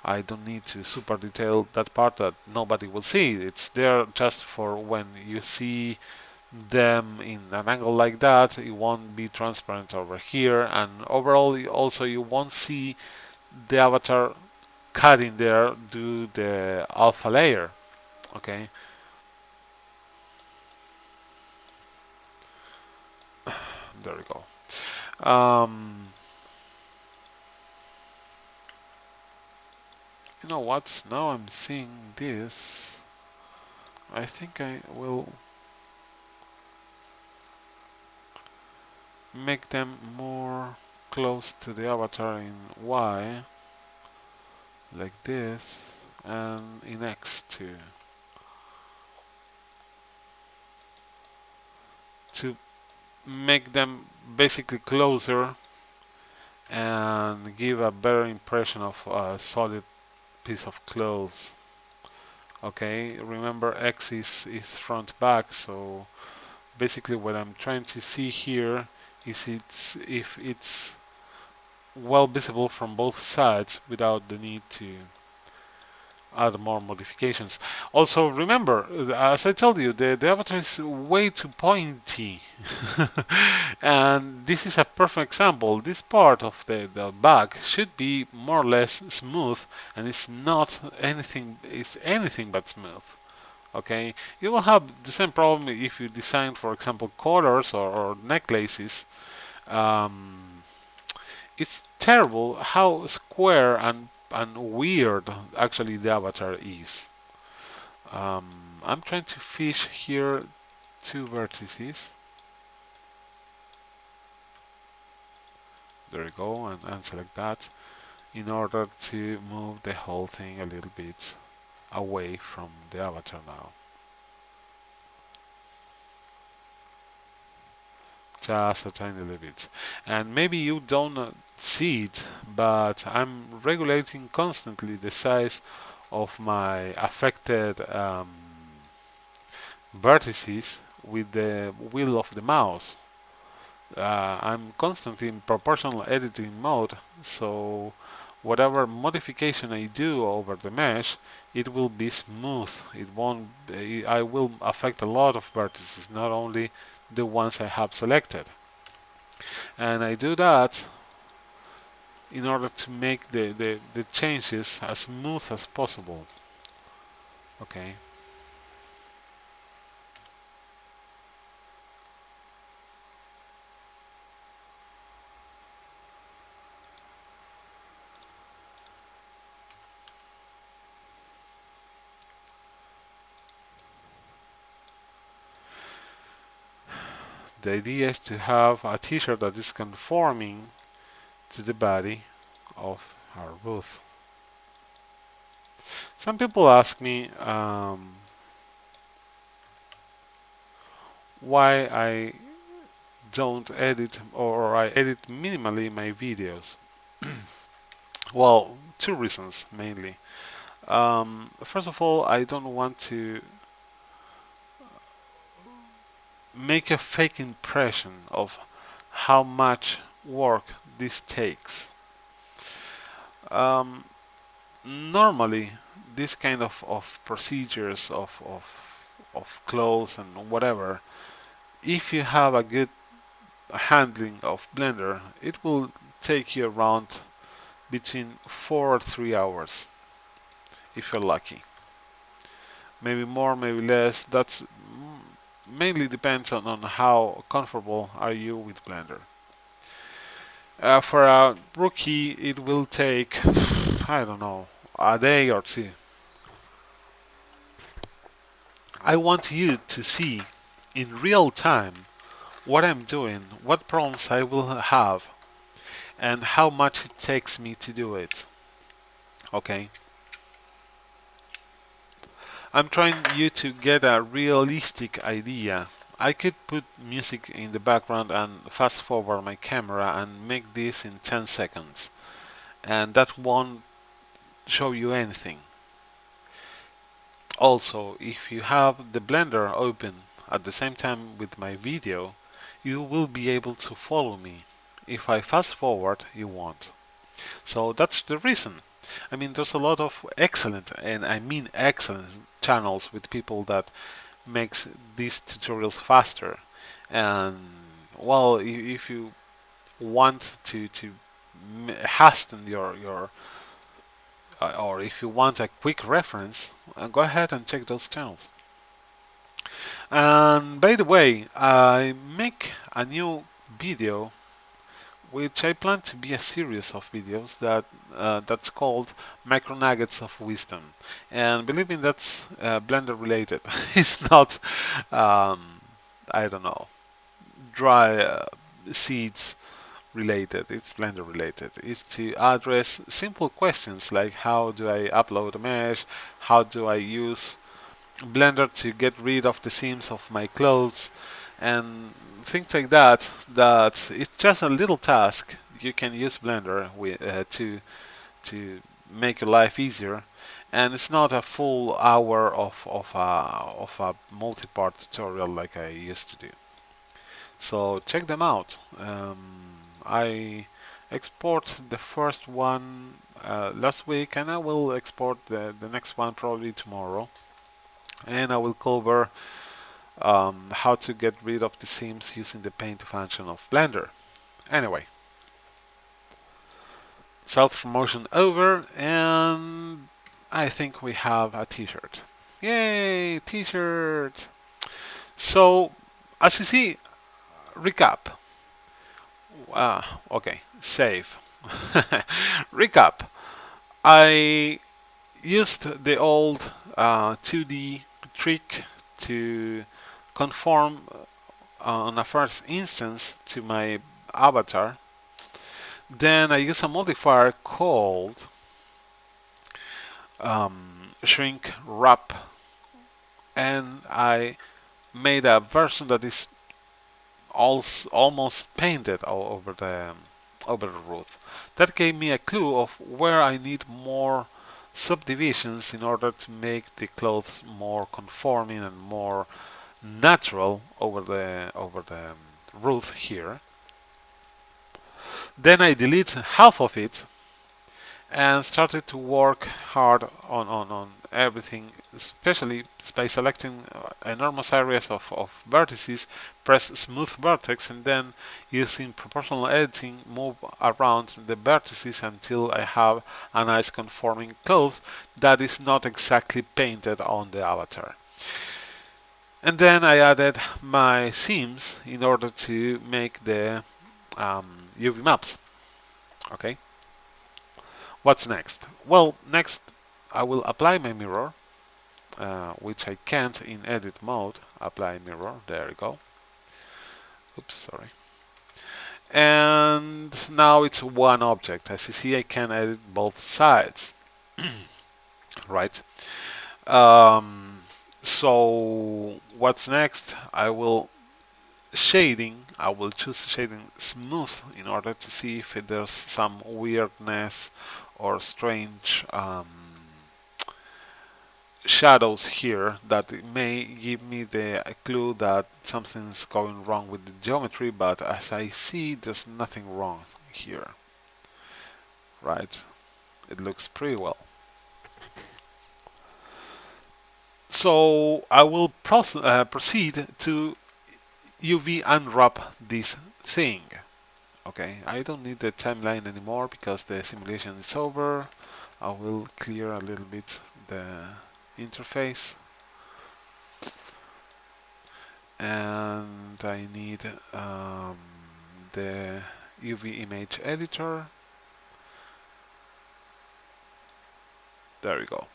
I don't need to super detail that part that nobody will see. It's there just for when you see them in an angle like that, it won't be transparent over here, and overall also you won't see the avatar cutting there do the alpha layer. Okay, there we go. You know what? Now I'm seeing this. I think I will make them more close to the avatar in Y, like this, and in X too, to make them basically closer and give a better impression of a solid piece of clothes. Okay, remember X is front back, so basically what I'm trying to see here is if it's well visible from both sides without the need to add more modifications. Also remember, as I told you, the avatar is way too pointy. And this is a perfect example. This part of the back should be more or less smooth, and it's not anything, it's anything but smooth. Okay, you will have the same problem if you design, for example, collars or necklaces. It's terrible how square and and weird actually the avatar is. I'm trying to fish here two vertices. There we go, and select that in order to move the whole thing a little bit away from the avatar now. Just a tiny little bit. And maybe you don't see it, but I'm regulating constantly the size of my affected vertices with the wheel of the mouse. I'm constantly in proportional editing mode, so whatever modification I do over the mesh, it will be smooth. It won't. I will affect a lot of vertices, not only the ones I have selected. And I do that in order to make the changes as smooth as possible. Okay. The idea is to have a t-shirt that is conforming to the body of our booth. Some people ask me why I don't edit, or I edit minimally my videos. Well, two reasons mainly. First of all, I don't want to make a fake impression of how much work this takes. Normally, this kind of procedures of clothes and whatever, if you have a good handling of Blender, it will take you around between 4 or 3 hours if you're lucky. Maybe more, maybe less. That's mainly depends on how comfortable are you with Blender. For a rookie, it will take, I don't know, a day or two. I want you to see in real time what I'm doing, what problems I will have, and how much it takes me to do it. Okay? I'm trying you to get a realistic idea. I could put music in the background and fast forward my camera and make this in 10 seconds. And that won't show you anything. Also, if you have the Blender open at the same time with my video, you will be able to follow me. If I fast forward, you won't. So that's the reason. I mean, there's a lot of excellent, and I mean excellent, channels with people that makes these tutorials faster. And well, if you want to hasten your or if you want a quick reference, go ahead and check those channels. And by the way, I make a new video which I plan to be a series of videos that's called Micro Nuggets of Wisdom. And believe me, that's Blender related. It's not, I don't know, dry seeds related. It's Blender related. It's to address simple questions like how do I upload a mesh, how do I use Blender to get rid of the seams of my clothes, and things like that. That it's just a little task. You can use Blender to make your life easier, and it's not a full hour of a multi-part tutorial like I used to do. So check them out. I export the first one last week, and I will export the next one probably tomorrow. And I will cover how to get rid of the seams using the paint function of Blender. Anyway, self-promotion over, and I think we have a t-shirt. Yay, t-shirt! So, as you see, recap. Okay, save. Recap. I used the old 2D trick to conform on a first instance to my avatar. Then I use a modifier called shrink wrap, and I made a version that is almost painted all over the roof. That gave me a clue of where I need more subdivisions in order to make the clothes more conforming and more natural over the roof here. Then I delete half of it and started to work hard on everything, especially by selecting enormous areas of vertices, press smooth vertex, and then using proportional editing move around the vertices until I have a nice conforming cloth that is not exactly painted on the avatar. And then I added my seams in order to make the UV maps. Okay. What's next? Well, next I will apply my mirror, which I can't in edit mode. Apply mirror, there we go. Oops, sorry. And now it's one object. As you see, I can edit both sides. Right. So what's next? I will choose shading smooth in order to see if there's some weirdness or strange shadows here that may give me the clue that something's going wrong with the geometry, but as I see, there's nothing wrong here. Right? It looks pretty well. So I will proceed to UV unwrap this thing. Okay, I don't need the timeline anymore because the simulation is over. I will clear a little bit the interface, and I need the UV image editor. There we go.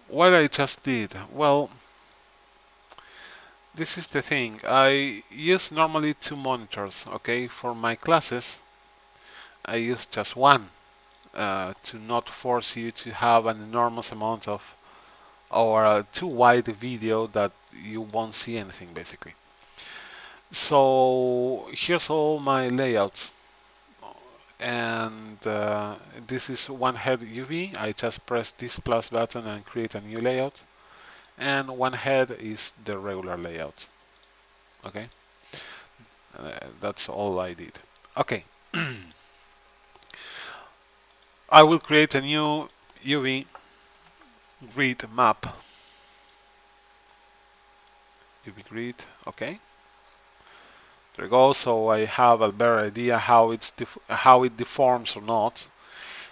What I just did, well, this is the thing. I use normally two monitors, okay? For my classes, I use just one to not force you to have an enormous amount of or a too wide video that you won't see anything basically. So here's all my layouts, and this is one head UV. I just press this plus button and create a new layout, and one head is the regular layout. Okay, that's all I did. Okay. I will create a new UV grid map. UV grid, okay. There we go. So I have a better idea how it deforms or not.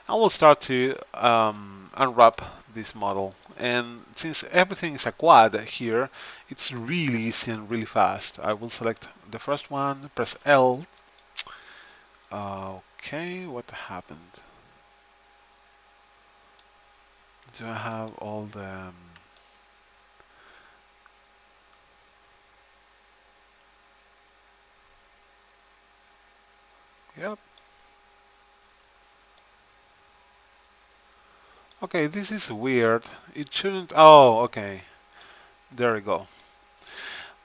I will start to unwrap this model. And since everything is a quad here, it's really easy and really fast. I will select the first one, press L. Okay, what happened? Do I have all the... Yep. Okay, this is weird. It shouldn't... Oh, okay. There we go.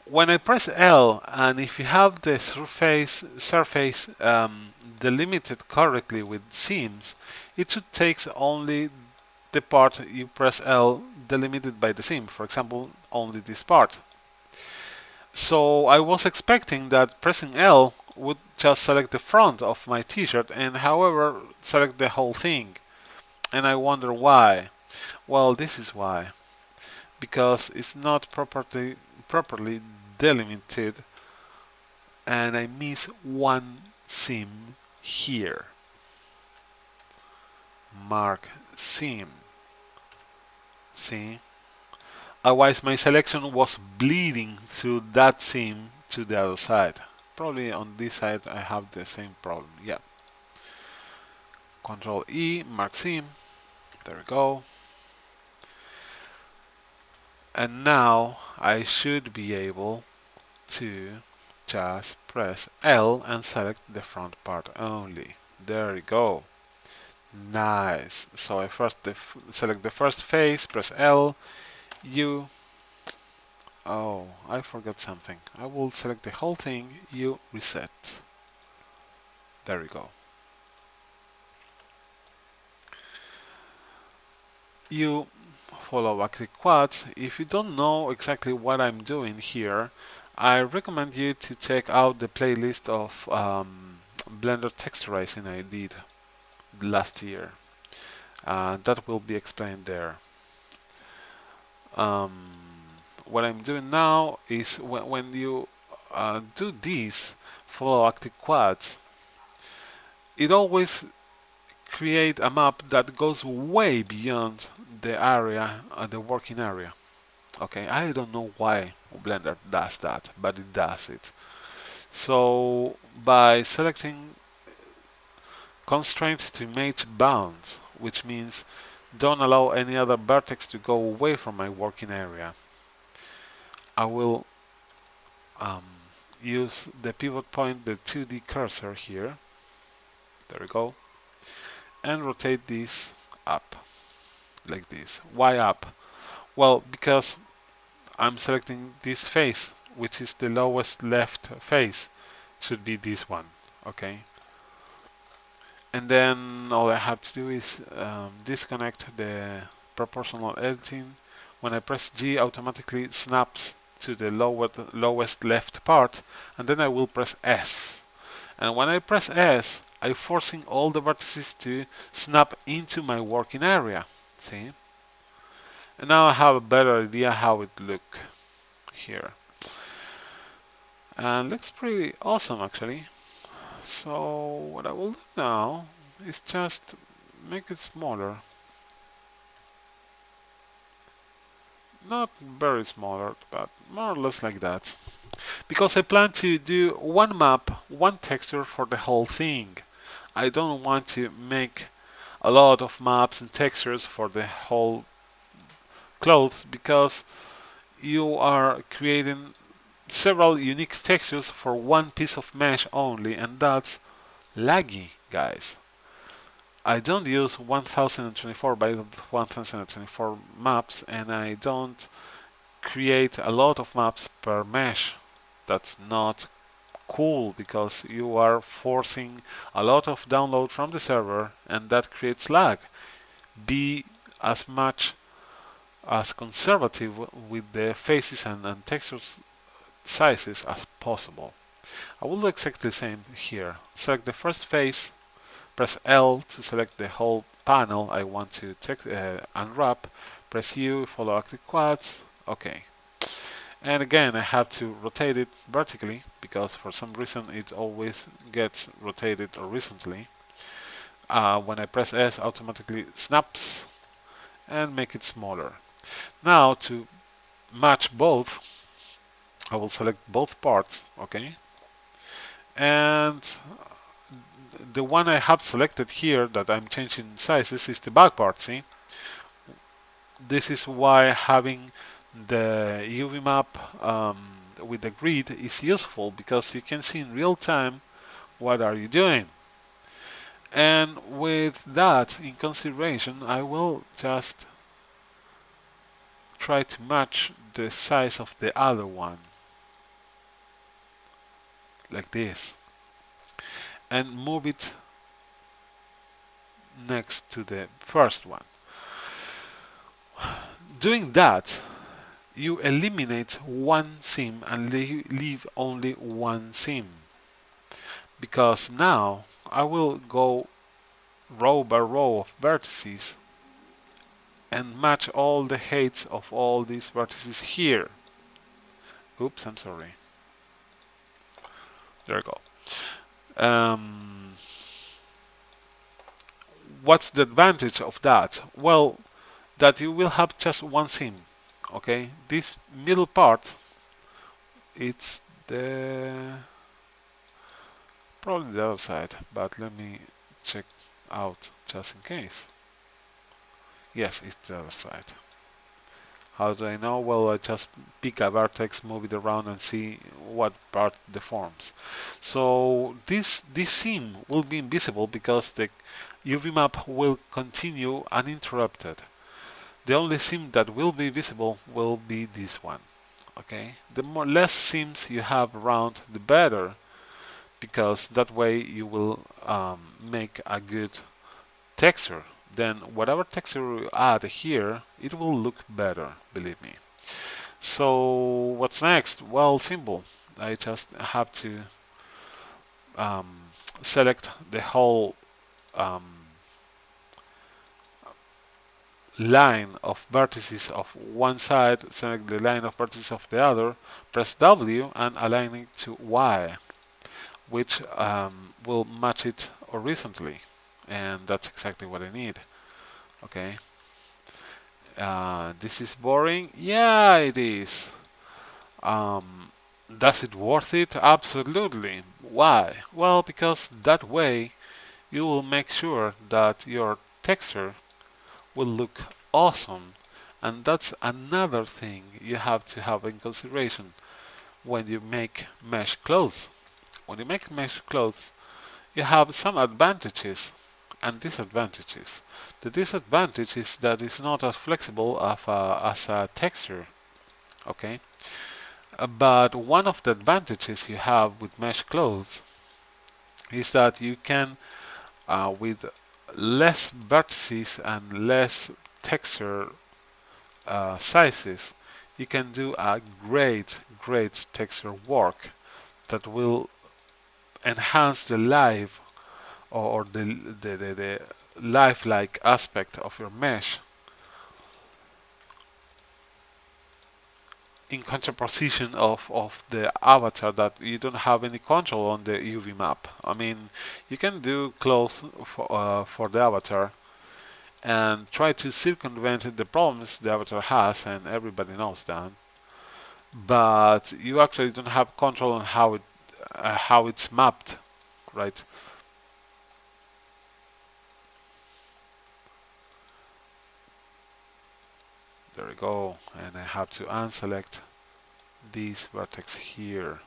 When I press L, and if you have the surface delimited correctly with seams, it should take only the part you press L delimited by the seam. For example, only this part. So I was expecting that pressing L would just select the front of my t-shirt and however select the whole thing. And I wonder why. Well, this is why. Because it's not properly delimited and I miss one seam here. mark seam. See? Otherwise my selection was bleeding through that seam to the other side. Probably on this side I have the same problem. Yeah. Control E, mark seam. There we go. And now I should be able to just press L and select the front part only. There we go. Nice. So I first select the first face, press L, U. Oh, I forgot something. I will select the whole thing, U, reset. There we go. You follow active quads. If you don't know exactly what I'm doing here, I recommend you to check out the playlist of Blender texturizing I did last year. That will be explained there. What I'm doing now is when you do this, follow active quads, it always create a map that goes way beyond the area, the working area. Okay, I don't know why Blender does that, but it does it. So by selecting constraint to match bounds, which means don't allow any other vertex to go away from my working area, I will use the pivot point, the 2D cursor here. There we go. And rotate this up, like this. Why up? Well, because I'm selecting this face, which is the lowest left face. Should be this one, okay? And then all I have to do is disconnect the proportional editing. When I press G, automatically snaps to the lowest left part, and then I will press S. And when I press S, I'm forcing all the vertices to snap into my working area. See? And now I have a better idea how it looks here. And looks pretty awesome actually. So what I will do now is just make it smaller. Not very smaller, but more or less like that. Because I plan to do one map, one texture for the whole thing. I don't want to make a lot of maps and textures for the whole clothes because you are creating several unique textures for one piece of mesh only, and that's laggy, guys. I don't use 1024 by 1024 maps, and I don't create a lot of maps per mesh. That's not cool because you are forcing a lot of download from the server, and that creates lag. Be as much as conservative with the faces and textures sizes as possible. I will do exactly the same here. Select the first face, press L to select the whole panel I want to unwrap, press U, follow active quads, okay. And again I have to rotate it vertically because for some reason it always gets rotated horizontally. When I press S, automatically snaps and make it smaller. Now to match both, I will select both parts, okay? And the one I have selected here that I'm changing sizes is the back part, see? This is why having the UV map with the grid is useful because you can see in real time what are you doing. And with that in consideration, I will just try to match the size of the other one like this and move it next to the first one. Doing that, you eliminate one seam and leave only one seam, because now I will go row by row of vertices and match all the heights of all these vertices here. Oops, I'm sorry. There we go. what's the advantage of that? Well, that you will have just one seam. Okay, this middle part, it's the probably the other side, but let me check out just in case. Yes, it's the other side. How do I know? Well, I just pick a vertex, move it around, and see what part deforms. So this seam will be invisible because the UV map will continue uninterrupted. The only seam that will be visible will be this one. Okay, the less seams you have around, the better, because that way you will make a good texture. Then whatever texture you add here, it will look better, believe me. So what's next? Well, simple. I just have to select the whole line of vertices of one side, select the line of vertices of the other, press W and align it to Y, which will match it horizontally, and that's exactly what I need. Okay. This is boring. Yeah, it is. Does it worth it? Absolutely. Why? Well, because that way you will make sure that your texture will look awesome, and that's another thing you have to have in consideration when you make mesh clothes. When you make mesh clothes, you have some advantages and disadvantages. The disadvantage is that it's not as flexible as a texture. Okay, but one of the advantages you have with mesh clothes is that you can, with less vertices and less texture sizes, you can do a great texture work that will enhance the life or the lifelike aspect of your mesh, in contraposition of the avatar that you don't have any control on the UV map. I mean, you can do clothes for the avatar and try to circumvent the problems the avatar has, and everybody knows that. But you actually don't have control on how it's mapped, right? There we go, and I have to unselect this vertex here.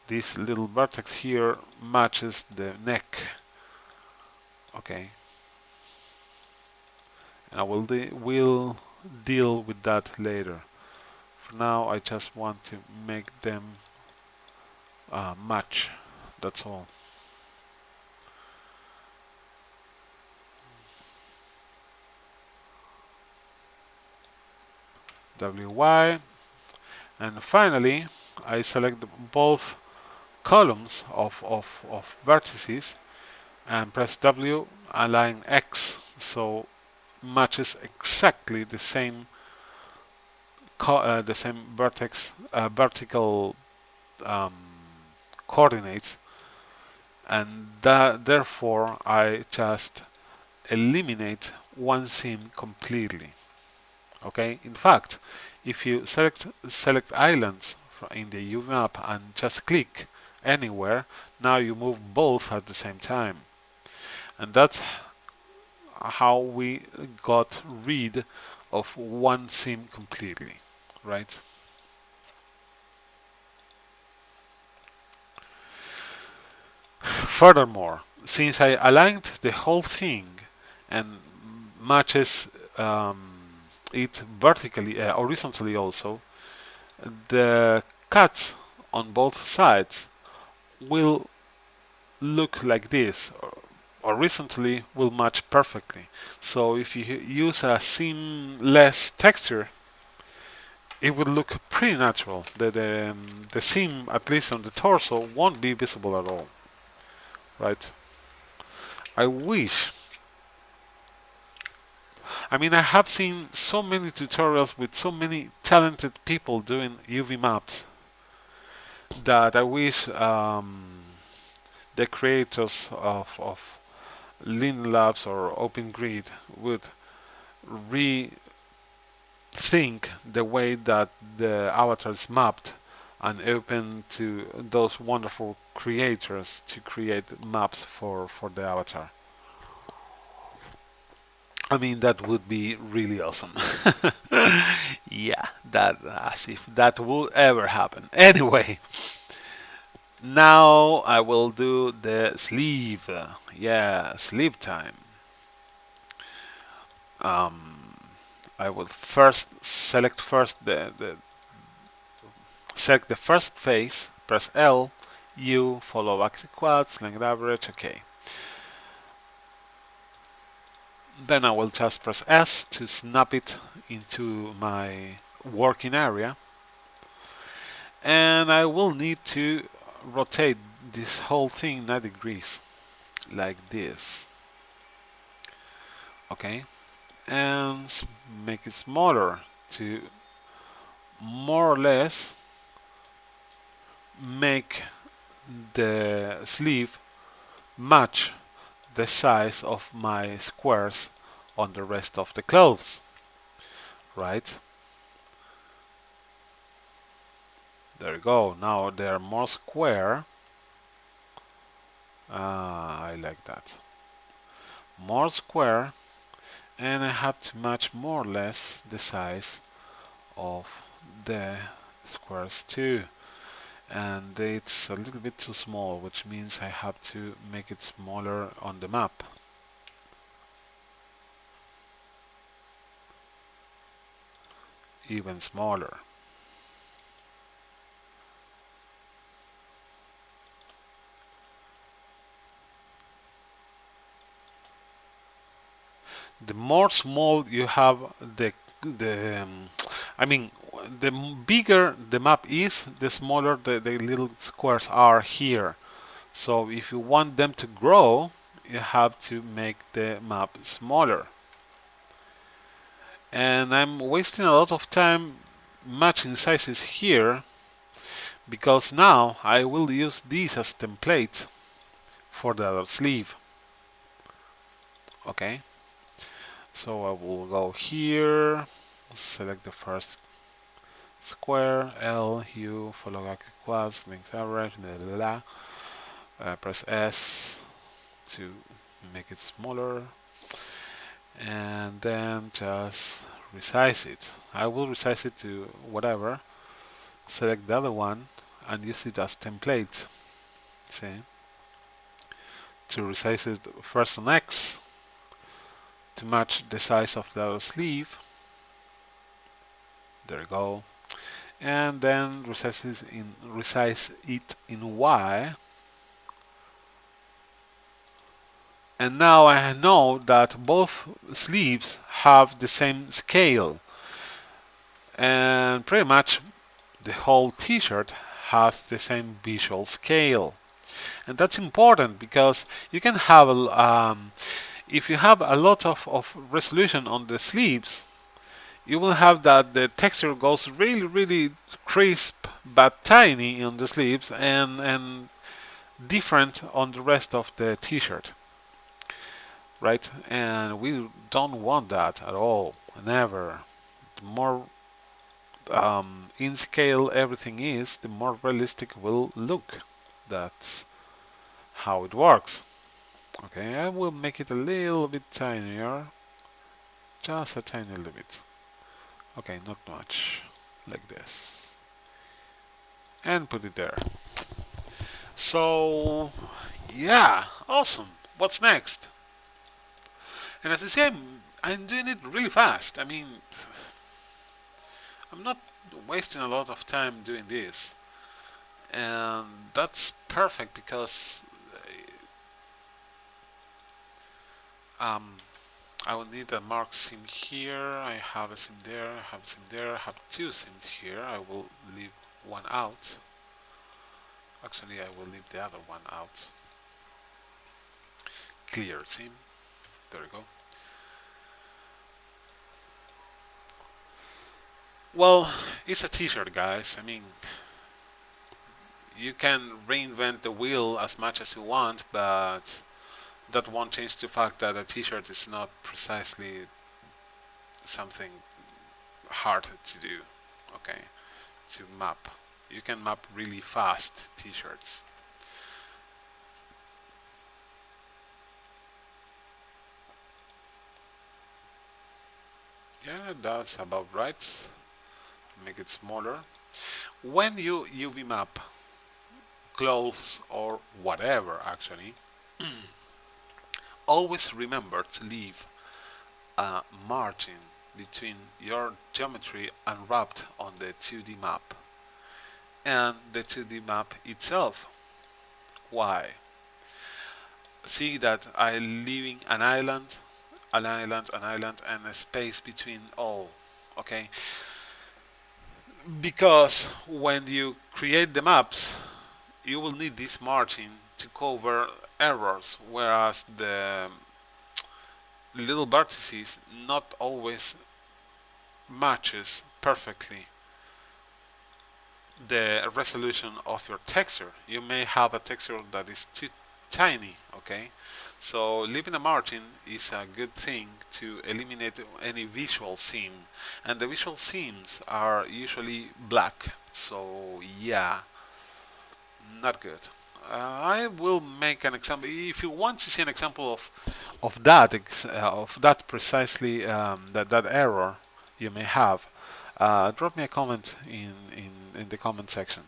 This little vertex here matches the neck. Okay, and I will deal with that later. For now, I just want to make them match. That's all. WY, and finally I select both columns of vertices and press W, align X, so matches exactly the same vertex vertical coordinates, and therefore I just eliminate one seam completely. Okay, in fact, if you select islands in the UV map and just click anywhere, now you move both at the same time, and that's how we got rid of one seam completely, right? Furthermore, since I aligned the whole thing and matches it vertically, horizontally also, the cuts on both sides will look like this. Horizontally will match perfectly. So if you use a seamless texture, it would look pretty natural. The seam, at least on the torso, won't be visible at all, right? I wish. I mean, I have seen so many tutorials with so many talented people doing UV maps that I wish the creators of Lean Labs or Open Grid would rethink the way that the avatar is mapped and open to those wonderful creators to create maps for the avatar. I mean, that would be really awesome. Yeah, that as if that will ever happen. Anyway, now I will do the sleeve. Yeah, sleeve time. Um, I will select the first face, press L, U, follow axis quads, length average, okay. Then I will just press S to snap it into my working area. And I will need to rotate this whole thing 90 degrees, like this. Okay, and make it smaller to more or less make the sleeve match the size of my squares on the rest of the clothes, right? There you go. Now they're more square. I like that. More square, and I have to match more or less the size of the squares too. And it's a little bit too small, which means I have to make it smaller on the map. Even smaller. The more small you have I mean, the bigger the map is, the smaller the little squares are here. So if you want them to grow, you have to make the map smaller. And I'm wasting a lot of time matching sizes here, because now I will use this as template for the other sleeve. Okay, so I will go here, select the first square, L, U, follow axis quads, length average, press S to make it smaller, and then just resize it. I will resize it to whatever, select the other one and use it as template. See? To resize it first on X to match the size of the other sleeve. There you go. And then resize it in Y. And now I know that both sleeves have the same scale. And pretty much the whole t-shirt has the same visual scale. And that's important because you can have, if you have a lot of resolution on the sleeves, you will have that the texture goes really, really crisp but tiny on the sleeves and different on the rest of the t-shirt. Right? And we don't want that at all, never. The more in scale everything is, the more realistic it will look. That's how it works. Okay, I will make it a little bit tinier, just a tiny little bit. Okay, not much, like this, and put it there. So yeah, awesome. What's next? And as I say, I'm doing it really fast. I mean, I'm not wasting a lot of time doing this, and that's perfect because I will need a mark seam here. I have a seam there, I have a seam there, I have two seams here. I will leave one out. Actually, I will leave the other one out. Clear seam. There we go. Well, it's a t-shirt, guys. I mean, you can reinvent the wheel as much as you want, but that won't change the fact that a t-shirt is not precisely something hard to do, okay, to map. You can map really fast t-shirts. Yeah, that's about right. Make it smaller. When you UV map clothes or whatever, actually, always remember to leave a margin between your geometry unwrapped on the 2D map and the 2D map itself. Why? See that I'm leaving an island, an island, an island, and a space between all. Okay? Because when you create the maps, you will need this margin to cover errors, whereas the little vertices not always matches perfectly the resolution of your texture. You may have a texture that is too tiny, okay? So leaving a margin is a good thing to eliminate any visual seam, and the visual seams are usually black, so yeah, not good. I will make an example. If you want to see an example of that precisely that error you may have, drop me a comment in the comment section,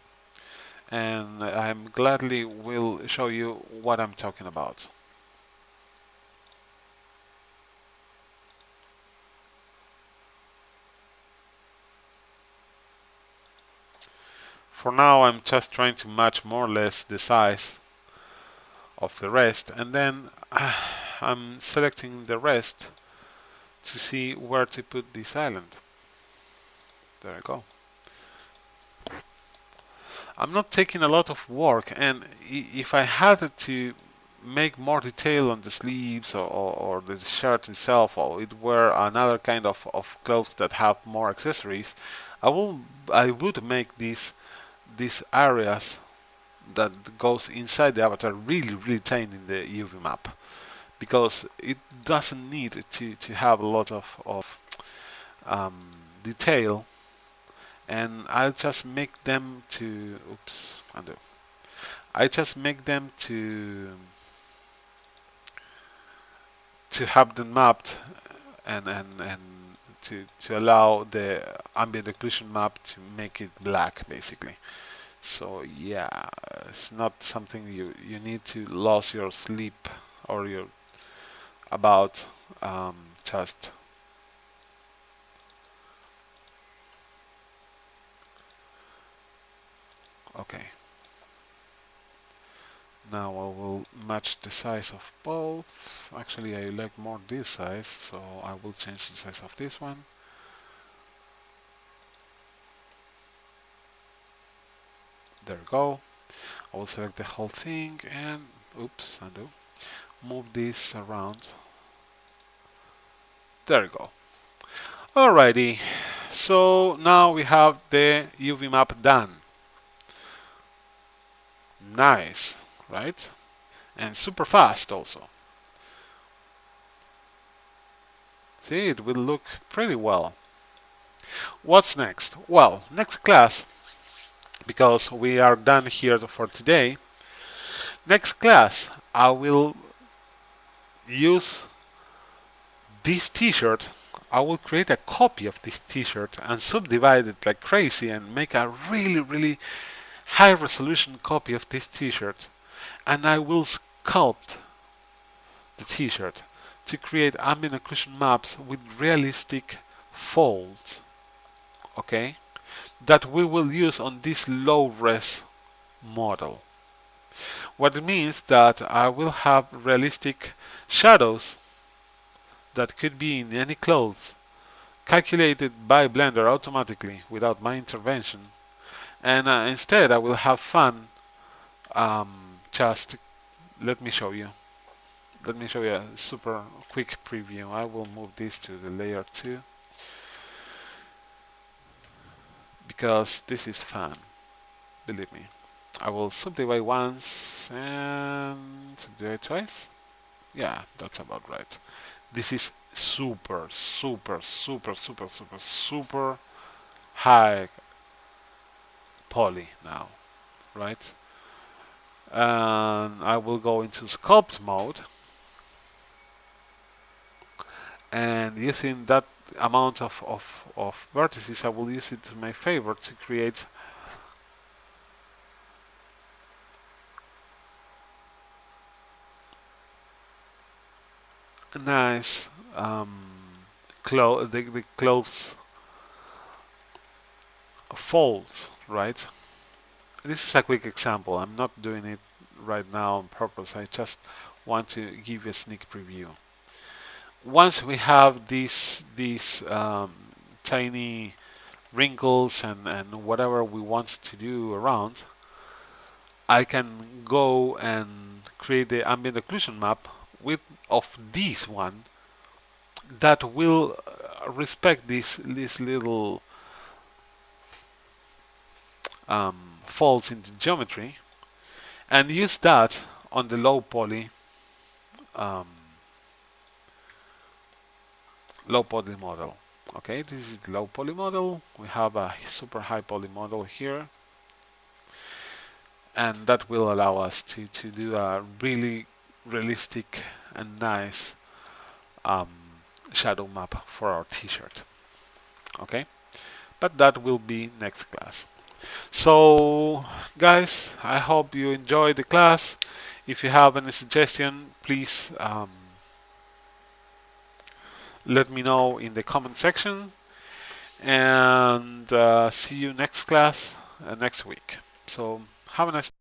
and I'm gladly will show you what I'm talking about. For now, I'm just trying to match more or less the size of the rest, and then I'm selecting the rest to see where to put this island. There I go. I'm not taking a lot of work, and if I had to make more detail on the sleeves or the shirt itself, or it were another kind of clothes that have more accessories, I would make these areas that goes inside the avatar really tiny in the UV map, because it doesn't need to have a lot of detail, and I'll just make them to oops undo. I just make them to have them mapped, and to allow the ambient occlusion map to make it black basically. So yeah, it's not something you need to lose your sleep or your about, just okay. Now I will match the size of both. Actually, I like more this size, so I will change the size of this one. There we go. I will select the whole thing and oops, undo. Move this around. There we go. Alrighty. So now we have the UV map done. Nice, right? And super fast also. See, it will look pretty well. What's next? Well, next class, because we are done here for today, next class I will use this t-shirt. I will create a copy of this t-shirt and subdivide it like crazy and make a really high resolution copy of this t-shirt, and I will sculpt the t-shirt to create ambient occlusion maps with realistic folds, okay, that we will use on this low-res model. What it means that I will have realistic shadows that could be in any clothes, calculated by Blender automatically without my intervention, and instead I will have fun. Just let me show you. Let me show you a super quick preview. I will move this to the layer 2 because this is fun. Believe me. I will subdivide once and subdivide twice. Yeah, that's about right. This is super, super, super, super, super, super high poly now, right? And I will go into sculpt mode, and using that amount of vertices, I will use it to my favor to create a nice the clothes folds, right? This is a quick example. I'm not doing it right now on purpose. I just want to give you a sneak preview. Once we have these tiny wrinkles and whatever we want to do around, I can go and create the ambient occlusion map with of this one that will respect this little folds in the geometry, and use that on the um, low poly model. Okay, this is the low poly model. We have a super high poly model here, and that will allow us to do a really realistic and nice um, shadow map for our t-shirt. Okay, but that will be next class. So guys, I hope you enjoyed the class. If you have any suggestion, please let me know in the comment section, and see you next class next week. So have a nice